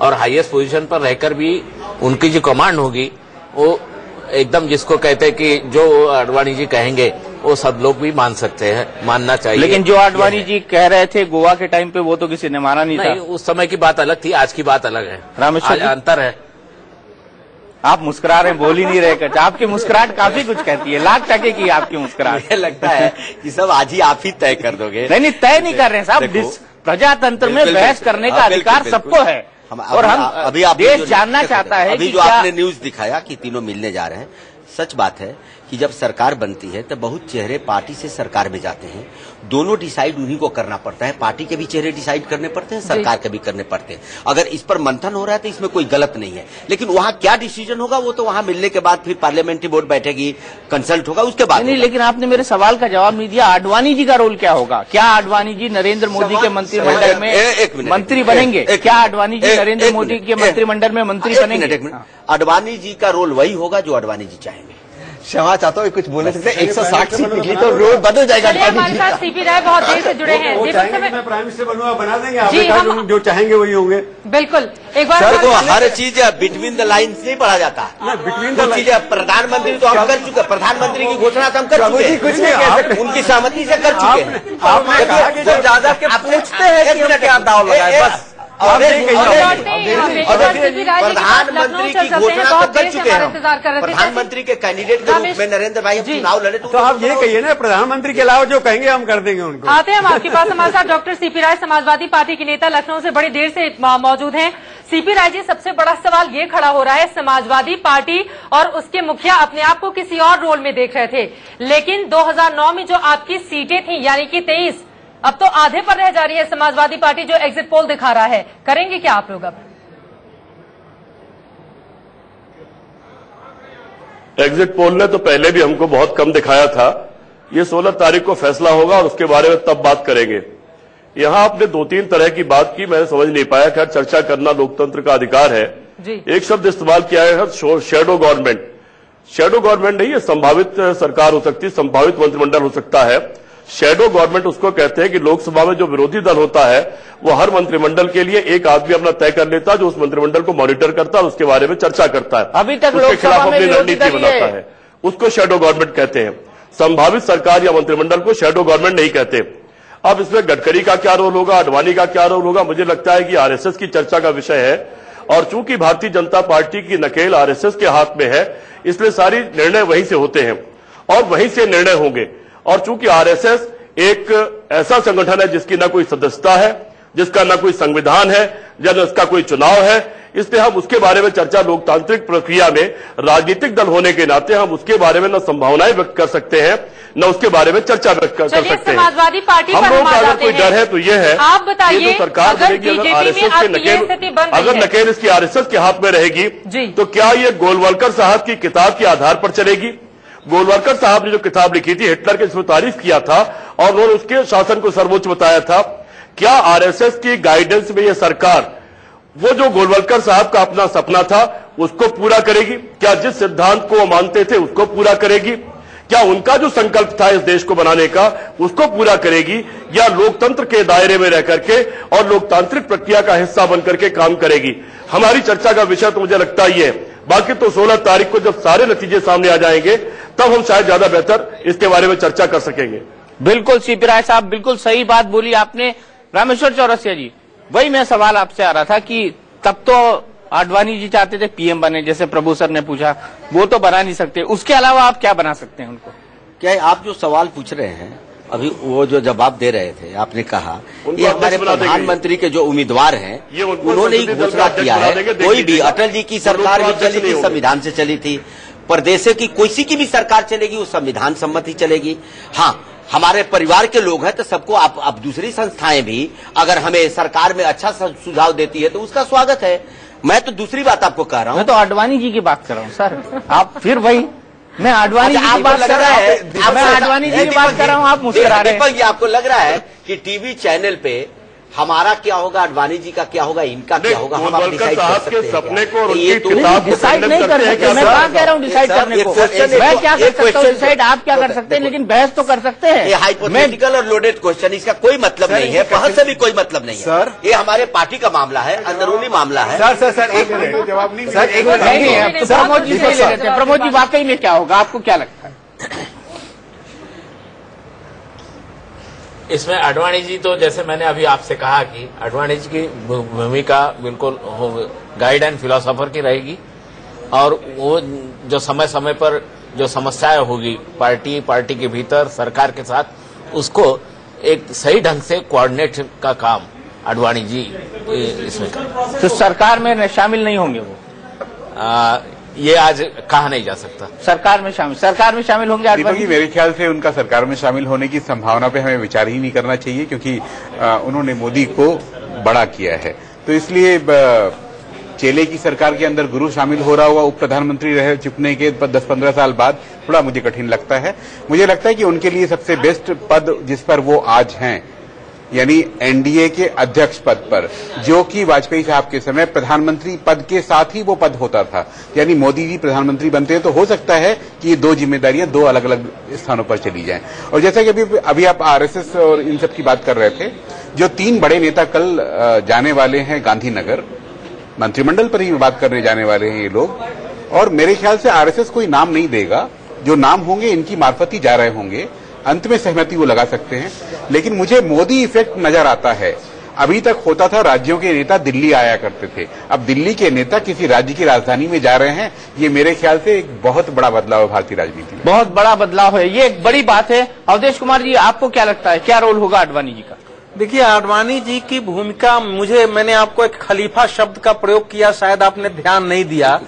और हाईएस्ट पोजीशन पर रहकर भी उनकी जो कमांड होगी वो एकदम, जिसको कहते हैं कि जो आडवाणी जी कहेंगे वो सब लोग भी मान सकते हैं, मानना चाहिए। लेकिन जो आडवाणी जी कह रहे थे गोवा के टाइम पे, वो तो किसी ने माना नहीं था। उस समय की बात अलग थी, आज की बात अलग है। रामेश्वर, अंतर है। आप मुस्कुरा रहे हैं, बोल ही नहीं रहे कुछ। आपकी मुस्कुराहट काफी कुछ कहती है, लाख टके की आपकी मुस्कुराहट। मुझे लगता है कि सब आज ही आप ही तय कर दोगे। नहीं, तय नहीं कर रहे हैं साहब। प्रजातंत्र में बहस करने का अधिकार सबको है, और हम अभी देश जानना चाहता है। अभी जो आपने न्यूज दिखाया कि तीनों मिलने जा रहे हैं, सच बात है कि जब सरकार बनती है तो बहुत चेहरे पार्टी से सरकार में जाते हैं। दोनों डिसाइड उन्हीं को करना पड़ता है। पार्टी के भी चेहरे डिसाइड करने पड़ते हैं, सरकार के भी करने पड़ते हैं। अगर इस पर मंथन हो रहा है तो इसमें कोई गलत नहीं है, लेकिन वहां क्या डिसीजन होगा वो तो वहां मिलने के बाद फिर पार्लियामेंट्री बोर्ड बैठेगी, कंसल्ट होगा, उसके बाद नहीं। लेकिन आपने मेरे सवाल का जवाब नहीं दिया। आडवाणी जी का रोल क्या होगा? क्या आडवाणी जी नरेंद्र मोदी के मंत्रिमंडल में मंत्री बनेंगे? क्या आडवाणी जी नरेंद्र मोदी के मंत्रिमंडल में मंत्री बनेंगे? आडवाणी जी का रोल वही होगा जो आडवाणी जी चाहेंगे। क्षमा चाहता हूँ, कुछ बोले सकते हैं। 160 सीट निकली तो रोड बदल जाएगा। हमारे साथ सीपी राय बहुत देर से जुड़े हैं। मैं प्राइम मिनिस्टर बनूंगा, बना देंगे। आपने कहा जो चाहेंगे वही होंगे। बिल्कुल, एक बार सर, वो हर चीज बिटवीन द लाइन्स नहीं पढ़ा जाता। बिटवीन द चीजें प्रधानमंत्री तो हम कर चुके, प्रधानमंत्री की घोषणा तो हम कर चुके हैं, कुछ नहीं कह सकते, उनकी सहमति से कर चुके हैं। आपने कहा कि जब ज्यादा के पूछते हैं कि हम क्या दाव लगाए, बस प्रधानमंत्री की घोषणा तो कर चुके हैं। प्रधानमंत्री के कैंडिडेट के रूप में नरेंद्र भाई चुनाव लड़े, तो आप ये कहिए ना, प्रधानमंत्री के अलावा जो कहेंगे हम कर देंगे उनको। आते हैं हम आपके पास। हमारे साथ डॉक्टर सीपी राय, समाजवादी पार्टी के नेता, लखनऊ से बड़ी देर से मौजूद हैं। सीपी राय जी, सबसे बड़ा सवाल ये खड़ा हो रहा है, समाजवादी पार्टी और उसके मुखिया अपने आप को किसी और रोल में देख रहे थे, लेकिन 2009 में जो आपकी सीटें थी यानी कि 23, अब तो आधे पर रह जा रही है समाजवादी पार्टी, जो एग्जिट पोल दिखा रहा है। करेंगे क्या आप लोग अब? एग्जिट पोल ने तो पहले भी हमको बहुत कम दिखाया था। ये 16 तारीख को फैसला होगा और उसके बारे में तब बात करेंगे। यहां आपने 2-3 तरह की बात की, मैं समझ नहीं पाया। खैर, चर्चा करना लोकतंत्र का अधिकार है। एक शब्द इस्तेमाल किया है, शैडो गवर्नमेंट। शैडो गवर्नमेंट नहीं, ये संभावित सरकार हो सकती है, संभावित मंत्रिमंडल हो सकता है। शैडो गवर्नमेंट उसको कहते हैं कि लोकसभा में जो विरोधी दल होता है वो हर मंत्रिमंडल के लिए एक आदमी अपना तय कर लेता है, जो उस मंत्रिमंडल को मॉनिटर करता है और उसके बारे में चर्चा करता है, अभी तक उसके खिलाफ अपनी रणनीति बनाता है। उसको शैडो गवर्नमेंट कहते हैं। संभावित सरकार या मंत्रिमंडल को शैडो गवर्नमेंट नहीं कहते। अब इसमें गडकरी का क्या रोल होगा, आडवाणी का क्या रोल होगा, मुझे लगता है कि आरएसएस की चर्चा का विषय है। और चूंकि भारतीय जनता पार्टी की नकेल आरएसएस के हाथ में है, इसलिए सारी निर्णय वहीं से होते हैं और वहीं से निर्णय होंगे। और चूंकि आरएसएस एक ऐसा संगठन है जिसकी ना कोई सदस्यता है, जिसका ना कोई संविधान है, न उसका कोई चुनाव है, इसलिए हम उसके बारे में चर्चा लोकतांत्रिक प्रक्रिया में राजनीतिक दल होने के नाते हम उसके बारे में न संभावनाएं व्यक्त कर सकते हैं, न उसके बारे में चर्चा व्यक्त कर सकते हैं। समाजवादी पार्टी हम लोगों का अगर कोई डर है तो ये है, आप बताइए, ये तो सरकार बनेगी, अगर आरएसएस के नकेल, अगर नकेल इसकी आरएसएस के हाथ में रहेगी तो क्या ये गोलवलकर साहब की किताब के आधार पर चलेगी? गोलवलकर साहब ने जो किताब लिखी थी, हिटलर के इसमें तारीफ किया था और उन्होंने उसके शासन को सर्वोच्च बताया था। क्या आरएसएस की गाइडेंस में यह सरकार वो जो गोलवलकर साहब का अपना सपना था उसको पूरा करेगी? क्या जिस सिद्धांत को वो मानते थे उसको पूरा करेगी? क्या उनका जो संकल्प था इस देश को बनाने का उसको पूरा करेगी, या लोकतंत्र के दायरे में रह करके और लोकतांत्रिक प्रक्रिया का हिस्सा बनकर के काम करेगी? हमारी चर्चा का विषय तो मुझे लगता ही है। बाकी तो 16 तारीख को जब सारे नतीजे सामने आ जाएंगे तब हम शायद ज्यादा बेहतर इसके बारे में चर्चा कर सकेंगे। बिल्कुल सीपी राय साहब, बिल्कुल सही बात बोली आपने। रामेश्वर चौरसिया जी, वही मैं सवाल आपसे आ रहा था कि तब तो आडवाणी जी चाहते थे पीएम बने, जैसे प्रभु सर ने पूछा, वो तो बना नहीं सकते, उसके अलावा आप क्या बना सकते हैं उनको? क्या आप जो सवाल पूछ रहे हैं अभी, वो जो जवाब दे रहे थे, आपने कहा ये हमारे प्रधानमंत्री के जो उम्मीदवार हैं उन्होंने ही घोषणा किया है। कोई भी, अटल जी की सरकार भी चली थी, संविधान से चली थी, प्रदेश की किसी की भी सरकार चलेगी वो संविधान सम्मत ही चलेगी। हाँ, हमारे परिवार के लोग हैं तो सबको आप दूसरी संस्थाएं भी अगर हमें सरकार में अच्छा सुझाव देती है तो उसका स्वागत है। मैं तो दूसरी बात आपको कह रहा हूँ। मैं तो आडवाणी जी की बात कर रहा हूँ सर, आप फिर वही, मैं आडवाणी जी की बात कर रहा है, मैं आडवाणी जी की बात कर रहा हूँ, आप मुस्कुरा रहे हैं। आपको लग रहा है कि टीवी चैनल पे हमारा क्या होगा, आडवाणी जी का क्या होगा, इनका क्या होगा, हम आप डिसाइड कर सकते हैं? सपने को और ये उनकी किताब को डिसाइड नहीं कर सकते। मैं कहाँ कह रहा हूँ डिसाइड करने को, मैं क्या कर सकता हूँ डिसाइड, आप क्या कर सकते हैं, लेकिन बहस तो कर सकते हैं। ये हाइपोथेटिकल और लोडेड क्वेश्चन, इसका कोई मतलब नहीं है, बहस से भी कोई मतलब नहीं है सर। ये हमारे पार्टी का मामला है, अंदरूनी मामला है। सर एक मिनट जवाब नहीं, सर एक मिनट, प्रमोद जी से ले लेते हैं। प्रमोद जी, वाकई में क्या होगा, आपको क्या लगता है? इसमें आडवाणी जी तो जैसे मैंने अभी आपसे कहा कि आडवाणी जी की भूमिका बिल्कुल गाइड एंड फिलोसोफर की रहेगी, और वो जो समय समय पर जो समस्याएं होगी पार्टी के भीतर सरकार के साथ, उसको एक सही ढंग से कोऑर्डिनेट का काम आडवाणी जी इसमें करें। तो सरकार में शामिल नहीं होंगे वो? ये आज कहा नहीं जा सकता। सरकार में शामिल होंगे दीपक जी, मेरे ख्याल से उनका सरकार में शामिल होने की संभावना पे हमें विचार ही नहीं करना चाहिए, क्योंकि उन्होंने मोदी को बड़ा किया है। तो इसलिए चेले की सरकार के अंदर गुरु शामिल हो रहा हुआ उप प्रधानमंत्री रह चुकने के 10-15 साल बाद थोड़ा मुझे कठिन लगता है। मुझे लगता है कि उनके लिए सबसे बेस्ट पद जिस पर वो आज हैं, यानी एनडीए के अध्यक्ष पद पर, जो कि वाजपेयी साहब के समय प्रधानमंत्री पद के साथ ही वो पद होता था, यानी मोदी जी प्रधानमंत्री बनते हैं तो हो सकता है कि ये दो जिम्मेदारियां दो अलग अलग स्थानों पर चली जाएं। और जैसा कि अभी आप आरएसएस और इन सब की बात कर रहे थे, जो 3 बड़े नेता कल जाने वाले हैं गांधीनगर, मंत्रिमंडल पर ही बात करने जाने वाले हैं ये लोग, और मेरे ख्याल से आरएसएस कोई नाम नहीं देगा, जो नाम होंगे इनकी मार्फत ही जा रहे होंगे, अंत में सहमति वो लगा सकते हैं। लेकिन मुझे मोदी इफेक्ट नजर आता है। अभी तक होता था राज्यों के नेता दिल्ली आया करते थे, अब दिल्ली के नेता किसी राज्य की राजधानी में जा रहे हैं। ये मेरे ख्याल से एक बहुत बड़ा बदलाव है भारतीय राजनीति में, बहुत बड़ा बदलाव है, ये एक बड़ी बात है। अवधेश कुमार जी, आपको क्या लगता है, क्या रोल होगा आडवाणी जी का? देखिए, आडवाणी जी की भूमिका, मैंने आपको एक खलीफा शब्द का प्रयोग किया, शायद आपने ध्यान नहीं दिया।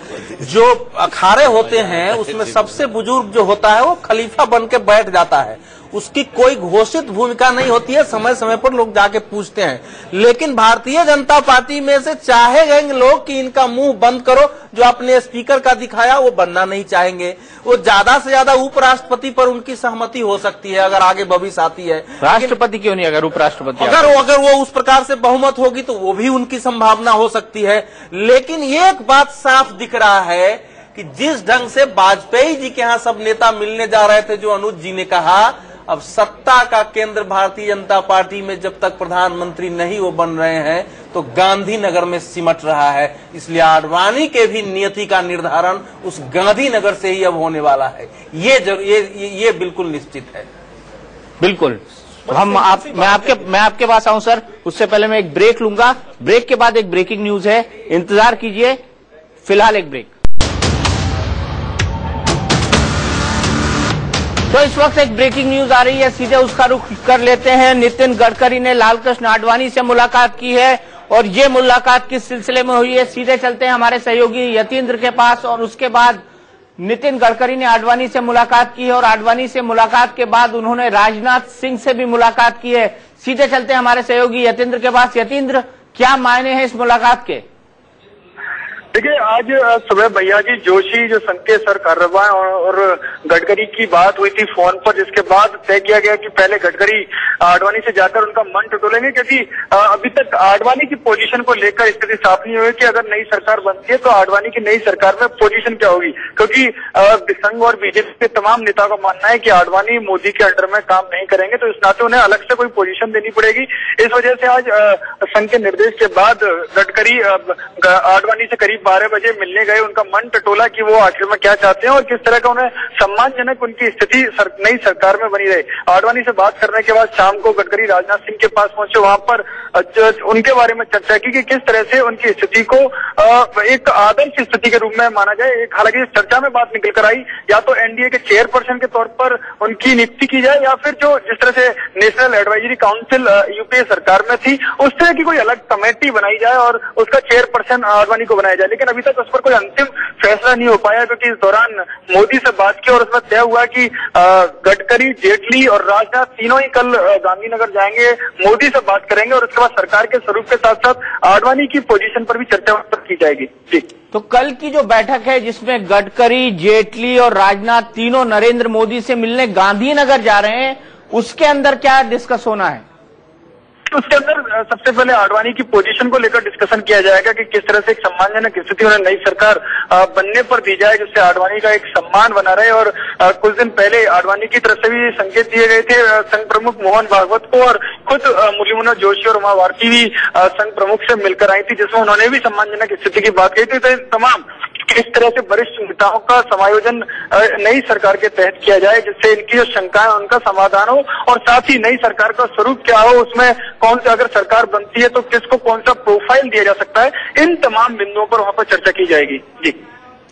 जो अखाड़े होते हैं उसमें सबसे बुजुर्ग जो होता है वो खलीफा बन के बैठ जाता है, उसकी कोई घोषित भूमिका नहीं होती है, समय समय पर लोग जाके पूछते हैं। लेकिन भारतीय जनता पार्टी में से चाहेंगे लोग कि इनका मुंह बंद करो, जो आपने स्पीकर का दिखाया वो बनना नहीं चाहेंगे। वो ज्यादा से ज्यादा उपराष्ट्रपति पर उनकी सहमति हो सकती है अगर आगे भविष्य आती है। राष्ट्रपति क्यों नहीं, अगर उपराष्ट्रपति अगर वो उस प्रकार से बहुमत होगी तो वो भी उनकी संभावना हो सकती है। लेकिन ये एक बात साफ दिख रहा है कि जिस ढंग से वाजपेयी जी के यहाँ सब नेता मिलने जा रहे थे, जो अनुज जी ने कहा, अब सत्ता का केंद्र भारतीय जनता पार्टी में जब तक प्रधानमंत्री नहीं वो बन रहे हैं तो गांधीनगर में सिमट रहा है। इसलिए आडवाणी के भी नियति का निर्धारण उस गांधीनगर से ही अब होने वाला है, ये बिल्कुल निश्चित है। बिल्कुल। मैं आपके पास आऊं सर, उससे पहले मैं एक ब्रेक लूंगा। ब्रेक के बाद एक ब्रेकिंग न्यूज है, इंतजार कीजिए। फिलहाल एक ब्रेक। तो इस वक्त एक ब्रेकिंग न्यूज आ रही है, सीधे उसका रुख कर लेते हैं। नितिन गडकरी ने लालकृष्ण आडवाणी से मुलाकात की है, और ये मुलाकात किस सिलसिले में हुई है, सीधे चलते हैं हमारे सहयोगी यतीन्द्र के पास। और उसके बाद नितिन गडकरी ने आडवाणी से मुलाकात की है, और आडवाणी से मुलाकात के बाद उन्होंने राजनाथ सिंह से भी मुलाकात की है। सीधे चलते हैं हमारे सहयोगी यतीन्द्र के पास। यतीन्द्र, क्या मायने हैं इस मुलाकात के? देखिए, आज सुबह भैया जी जोशी जो संघ के सर कार्रवाई और गडकरी की बात हुई थी फोन पर, जिसके बाद तय किया गया कि पहले गडकरी आडवाणी से जाकर उनका मन टटोलेंगे, क्योंकि अभी तक आडवाणी की पोजीशन को लेकर स्थिति साफ नहीं हुई कि अगर नई सरकार बनती है तो आडवाणी की नई सरकार में पोजीशन क्या होगी, क्योंकि संघ और बीजेपी के तमाम नेताओं का मानना है कि आडवाणी मोदी के अंडर में काम नहीं करेंगे, तो इस नाते उन्हें अलग से कोई पोजीशन देनी पड़ेगी। इस वजह से आज संघ के निर्देश के बाद गडकरी आडवाणी से करीब 12 बजे मिलने गए। उनका मन टटोला कि वो आखिर में क्या चाहते हैं और किस तरह का उन्हें सम्मानजनक उनकी स्थिति नई सरकार में बनी रहे। आडवाणी से बात करने के बाद शाम को गडकरी राजनाथ सिंह के पास पहुंचे, वहां पर उनके बारे में चर्चा की कि किस तरह से उनकी स्थिति को एक आदर्श स्थिति के रूप में माना जाए। हालांकि इस चर्चा में बात निकल कर आई, या तो एनडीए के चेयरपर्सन के तौर पर उनकी नियुक्ति की जाए, या फिर जो जिस तरह से नेशनल एडवाइजरी काउंसिल यूपीए सरकार में थी उस तरह की कोई अलग कमेटी बनाई जाए और उसका चेयरपर्सन आडवाणी को बनाया जाए। लेकिन अभी तक उस पर कोई अंतिम फैसला नहीं हो पाया, क्योंकि इस दौरान मोदी से बात की और उसमें तय हुआ कि गडकरी, जेटली और राजनाथ तीनों ही कल गांधीनगर जाएंगे, मोदी से बात करेंगे और उसके बाद सरकार के स्वरूप के साथ साथ आडवाणी की पोजीशन पर भी चर्चा की जाएगी। जी, तो कल की जो बैठक है जिसमें गडकरी, जेटली और राजनाथ तीनों नरेंद्र मोदी से मिलने गांधीनगर जा रहे हैं, उसके अंदर क्या डिस्कस होना है? उसके अंदर सबसे पहले आडवाणी की पोजीशन को लेकर डिस्कशन किया जाएगा कि किस तरह से एक सम्मानजनक स्थिति उन्हें नई सरकार बनने पर दी जाए, जिससे आडवाणी का एक सम्मान बना रहे। और कुछ दिन पहले आडवाणी की तरफ से भी संकेत दिए गए थे संघ प्रमुख मोहन भागवत को, और खुद मुरली मनोहर जोशी और उमा भारती भी संघ प्रमुख से मिलकर आई थी, जिसमें उन्होंने भी सम्मानजनक स्थिति की बात कही थी। तो तमाम किस तरह से वरिष्ठ नेताओं का समायोजन नई सरकार के तहत किया जाए, जिससे इनकी जो शंकाएं उनका समाधान हो, और साथ ही नई सरकार का स्वरूप क्या हो, उसमें कौन सा, अगर सरकार बनती है तो किसको कौन सा प्रोफाइल दिया जा सकता है, इन तमाम बिंदुओं पर वहां पर चर्चा की जाएगी। जी,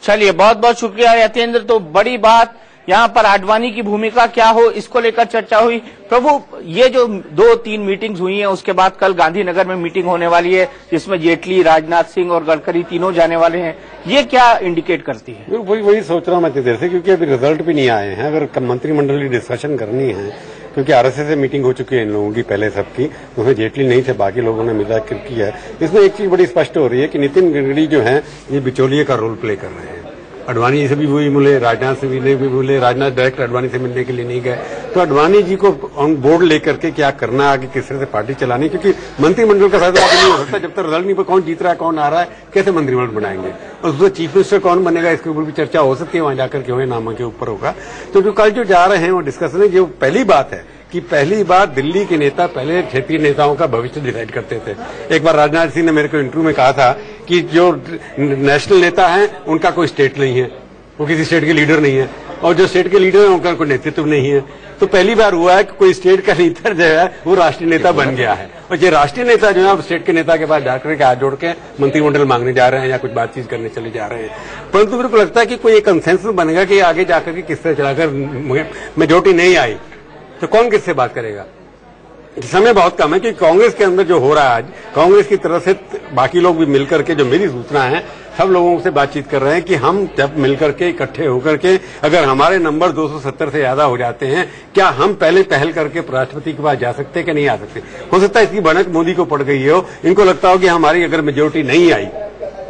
चलिए, बहुत बहुत शुक्रिया यतेंद्र। तो बड़ी बात यहाँ पर आडवाणी की भूमिका क्या हो, इसको लेकर चर्चा हुई। प्रभु, ये जो 2-3 मीटिंग्स हुई हैं, उसके बाद कल गांधीनगर में मीटिंग होने वाली है जिसमें जेटली, राजनाथ सिंह और गडकरी तीनों जाने वाले हैं, ये क्या इंडिकेट करती है? वही सोच रहा हूँ मैं इतनी देर से, क्योंकि अभी रिजल्ट भी नहीं आए हैं। अगर मंत्रिमंडल की डिस्कशन करनी है, क्योंकि आरएसएस से मीटिंग हो चुकी है इन लोगों की पहले सबकी, उसमें जेटली नहीं थे, बाकी लोगों ने मिला की है। इसमें एक चीज बड़ी स्पष्ट हो रही है कि नितिन गडकरी जो है ये बिचौलिए का रोल प्ले कर रहे हैं। अडवाणी से भी वही मिले, राजनाथ से भी मिले, राजनाथ डायरेक्ट अडवाणी से मिलने के लिए नहीं गए। तो अडवाणी जी को ऑन बोर्ड लेकर के क्या करना है, आगे किस तरह से पार्टी चलानी, क्योंकि मंत्रिमंडल का फैसला नहीं हो सकता जब तक रिजल्ट नहीं, कौन जीत रहा है कौन आ रहा है, कैसे मंत्रिमंडल बनाएंगे। और उसमें चीफ मिनिस्टर कौन बनेगा, इसके ऊपर भी चर्चा हो सकती है, वहां जाकर के हुए नामों के ऊपर होगा। तो जो कल जो जा रहे हैं वो डिस्कशन है, जो पहली बात है कि पहली बार दिल्ली के नेता पहले क्षेत्रीय नेताओं का भविष्य डिसाइड करते थे। एक बार राजनाथ सिंह ने मेरे को इंटरव्यू में कहा था कि जो नेशनल नेता हैं उनका कोई स्टेट नहीं है, वो किसी स्टेट के लीडर नहीं है, और जो स्टेट के लीडर हैं उनका कोई नेतृत्व नहीं है। तो पहली बार हुआ है कि कोई स्टेट का लीडर जो है वो राष्ट्रीय नेता बन गया है, और ये राष्ट्रीय नेता जो है स्टेट के नेता के पास जाकर के हाथ जोड़ के मंत्रिमंडल मांगने जा रहे हैं या कुछ बातचीत करने चले जा रहे हैं। परंतु मेरे को लगता है कि कोई एक कंसेंसस बनेगा कि आगे जाकर के किस तरह चलाकर मेजोरिटी नहीं आई तो कौन किससे बात करेगा। समय बहुत कम है कि कांग्रेस के अंदर जो हो रहा है आज, कांग्रेस की तरफ से बाकी लोग भी मिलकर के, जो मेरी सूचना है, सब लोगों से बातचीत कर रहे हैं कि हम जब मिलकर के इकट्ठे होकर के अगर हमारे नंबर 270 से ज्यादा हो जाते हैं, क्या हम पहले पहल करके राष्ट्रपति के पास जा सकते हैं कि नहीं आ सकते। हो सकता है इसकी भनक मोदी को पड़ गई हो, इनको लगता हो कि हमारी अगर मेजोरिटी नहीं आई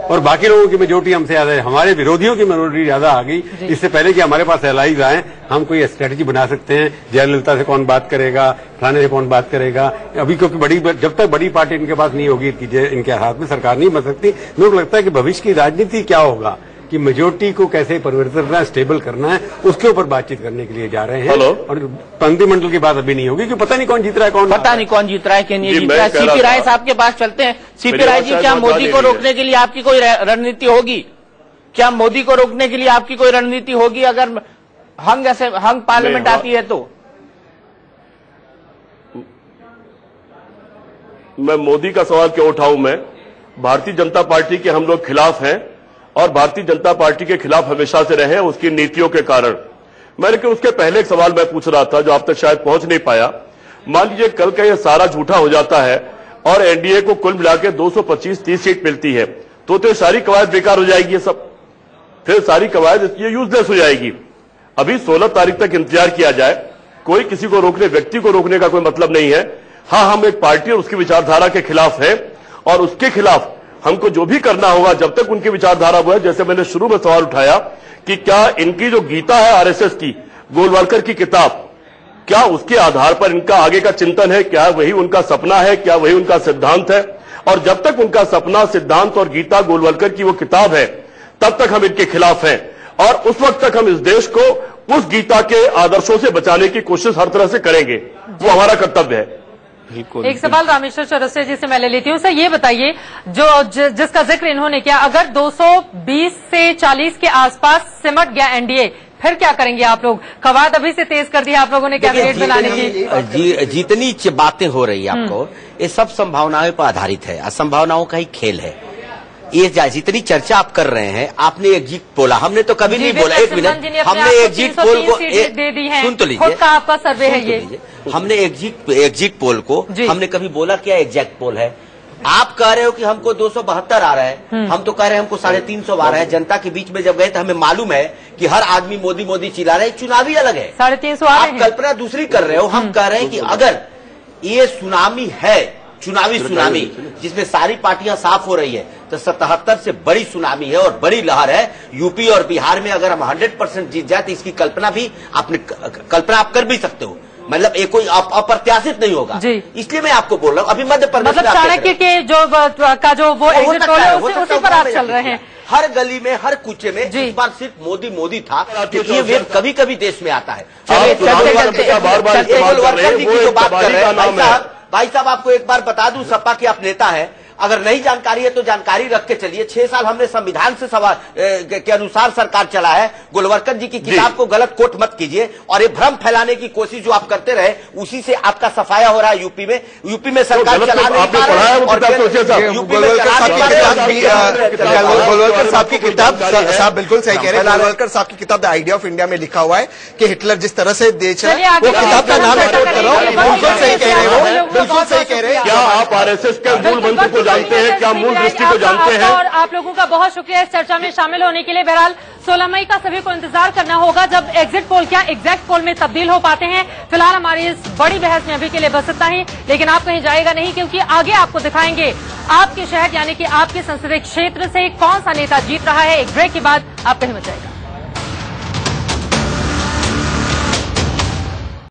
और बाकी लोगों की मेजोरिटी हमसे ज्यादा है, हमारे विरोधियों की मेजोरिटी ज्यादा आ गई, इससे पहले कि हमारे पास एलाइज आए, हम कोई स्ट्रेटेजी बना सकते हैं। जयललिता से कौन बात करेगा, थाने से कौन बात करेगा। अभी क्योंकि जब तक बड़ी पार्टी इनके पास नहीं होगी, इनके हाथ में सरकार नहीं बन सकती। मेरे को लगता है कि भविष्य की राजनीति क्या होगा, कि मेजोरिटी को कैसे परिवर्तित करना है, स्टेबल करना है, उसके ऊपर बातचीत करने के लिए जा रहे हैं। और मंत्रिमंडल की बात अभी नहीं होगी, क्योंकि पता नहीं कौन जीत रहा है, पता नहीं कौन जीत रहा है कि नहीं जीत रहा है। सीपी राय साहब के पास चलते हैं। सीपी राय जी, क्या मोदी को रोकने के लिए आपकी कोई रणनीति होगी? क्या मोदी को रोकने के लिए आपकी कोई रणनीति होगी अगर हंग पार्लियामेंट आती है तो? मैं मोदी का सवाल क्यों उठाऊं? मैं भारतीय जनता पार्टी के हम लोग खिलाफ हैं और भारतीय जनता पार्टी के खिलाफ हमेशा से रहे, उसकी नीतियों के कारण। मैं लेकिन उसके पहले एक सवाल मैं पूछ रहा था जो आप तक शायद पहुंच नहीं पाया। मान लीजिए कल का ये सारा झूठा हो जाता है और एनडीए को कुल मिला के 225-30 सीट मिलती है, तो सारी कवायद बेकार हो जाएगी, ये सब फिर सारी कवायद ये यूजलेस हो जाएगी। अभी 16 तारीख तक इंतजार किया जाए, कोई किसी को रोकने, व्यक्ति को रोकने का कोई मतलब नहीं है। हाँ, हम एक पार्टी और उसकी विचारधारा के खिलाफ है और उसके खिलाफ हमको जो भी करना होगा जब तक उनकी विचारधारा वो है, जैसे मैंने शुरू में सवाल उठाया कि क्या इनकी जो गीता है आरएसएस की, गोलवलकर की किताब, क्या उसके आधार पर इनका आगे का चिंतन है, क्या वही उनका सपना है, क्या वही उनका सिद्धांत है? और जब तक उनका सपना, सिद्धांत और गीता गोलवलकर की वो किताब है, तब तक हम इनके खिलाफ हैं और उस वक्त तक हम इस देश को उस गीता के आदर्शों से बचाने की कोशिश हर तरह से करेंगे। वो हमारा कर्तव्य है। एक सवाल रामेश्वर चौरसिया जी से मैं ले लेती हूँ। सर ये बताइए, जिसका जिक्र इन्होंने किया, अगर 220 से 40 के आसपास सिमट गया एनडीए, फिर क्या करेंगे आप लोग? कवायद अभी से तेज कर दी आप लोगों ने कैबिनेट बनाने की। जितनी बातें हो रही है आपको, ये सब संभावनाओं पर आधारित है, असंभावनाओं का ही खेल है। ये जितनी चर्चा आप कर रहे हैं, आपने एग्जिट पोल, हमने तो कभी नहीं बोला। एक मिनट, हमने एग्जिट पोल को सुन तो लीजिए, आपका सर्वे है ये। हमने एग्जिट पोल को हमने कभी बोला क्या एग्जैक्ट पोल है? आप कह रहे हो कि हमको 272 आ रहा है, हम तो कह रहे हैं हमको 350 आ रहा है। जनता के बीच में जब गए तो हमें मालूम है कि हर आदमी मोदी मोदी चिल्ला रहे हैं, चुनावी अलग है, 350 आप कल्पना दूसरी कर रहे हो। हम कह रहे हैं कि अगर ये सुनामी है, चुनावी सुनामी, जिसमें सारी पार्टियां साफ हो रही है, तो 77 से बड़ी सुनामी है और बड़ी लहर है। यूपी और बिहार में अगर हम 100% जीत जाए तो इसकी कल्पना भी आप कर भी सकते हो। मतलब ये कोई अप्रत्याशित नहीं होगा, इसलिए मैं आपको बोल रहा हूँ। अभी मध्य प्रदेश मतलब चाणक्य के जो एग्जिट पोल है उसी पर आप चल रहे हैं। हर गली में, हर कूचे में इस बार सिर्फ मोदी मोदी था, क्योंकि ये वेव कभी कभी देश में आता है। गोलवलकर जी की जो बात कर रहे हैं भाई साहब, आपको एक बार बता दूं, सपा के आप नेता हैं, अगर नहीं जानकारी है तो जानकारी रख के चलिए। 6 साल हमने संविधान से के अनुसार सरकार चला है। गोलवलकर जी की किताब को गलत कोट मत कीजिए, और ये भ्रम फैलाने की कोशिश जो आप करते रहे, उसी से आपका सफाया हो रहा है। यूपी में सरकार चला नहीं पा रहे हैं। गोलवलकर साहब की किताब, साहब बिल्कुल सही कह रहे हैं। गोलवलकर साहब की किताब द आइडिया ऑफ इंडिया में लिखा हुआ है कि हिटलर जिस तरह से देश है, वो किताब का नाम कोट कर रहा हूँ। बिल्कुल सही कह रहे हो, बिल्कुल सही कह रहे हैं। क्या आप आरएसएस के मूल मंत्र को जानते हैं? क्या मूल दृष्टि को जानते हैं? और आप लोगों का बहुत शुक्रिया इस चर्चा में शामिल होने के लिए। बहरहाल 16 मई का सभी को इंतजार करना होगा, जब एग्जिट पोल क्या एग्जैक्ट पोल में तब्दील हो पाते हैं। फिलहाल हमारी इस बड़ी बहस में अभी के लिए बस इतना ही, लेकिन आप कहीं जाएगा नहीं, क्योंकि आगे आपको दिखाएंगे आपके शहर यानी कि आपके संसदीय क्षेत्र से कौन सा नेता जीत रहा है। एक ब्रेक के बाद आप कहीं मत जाएगा।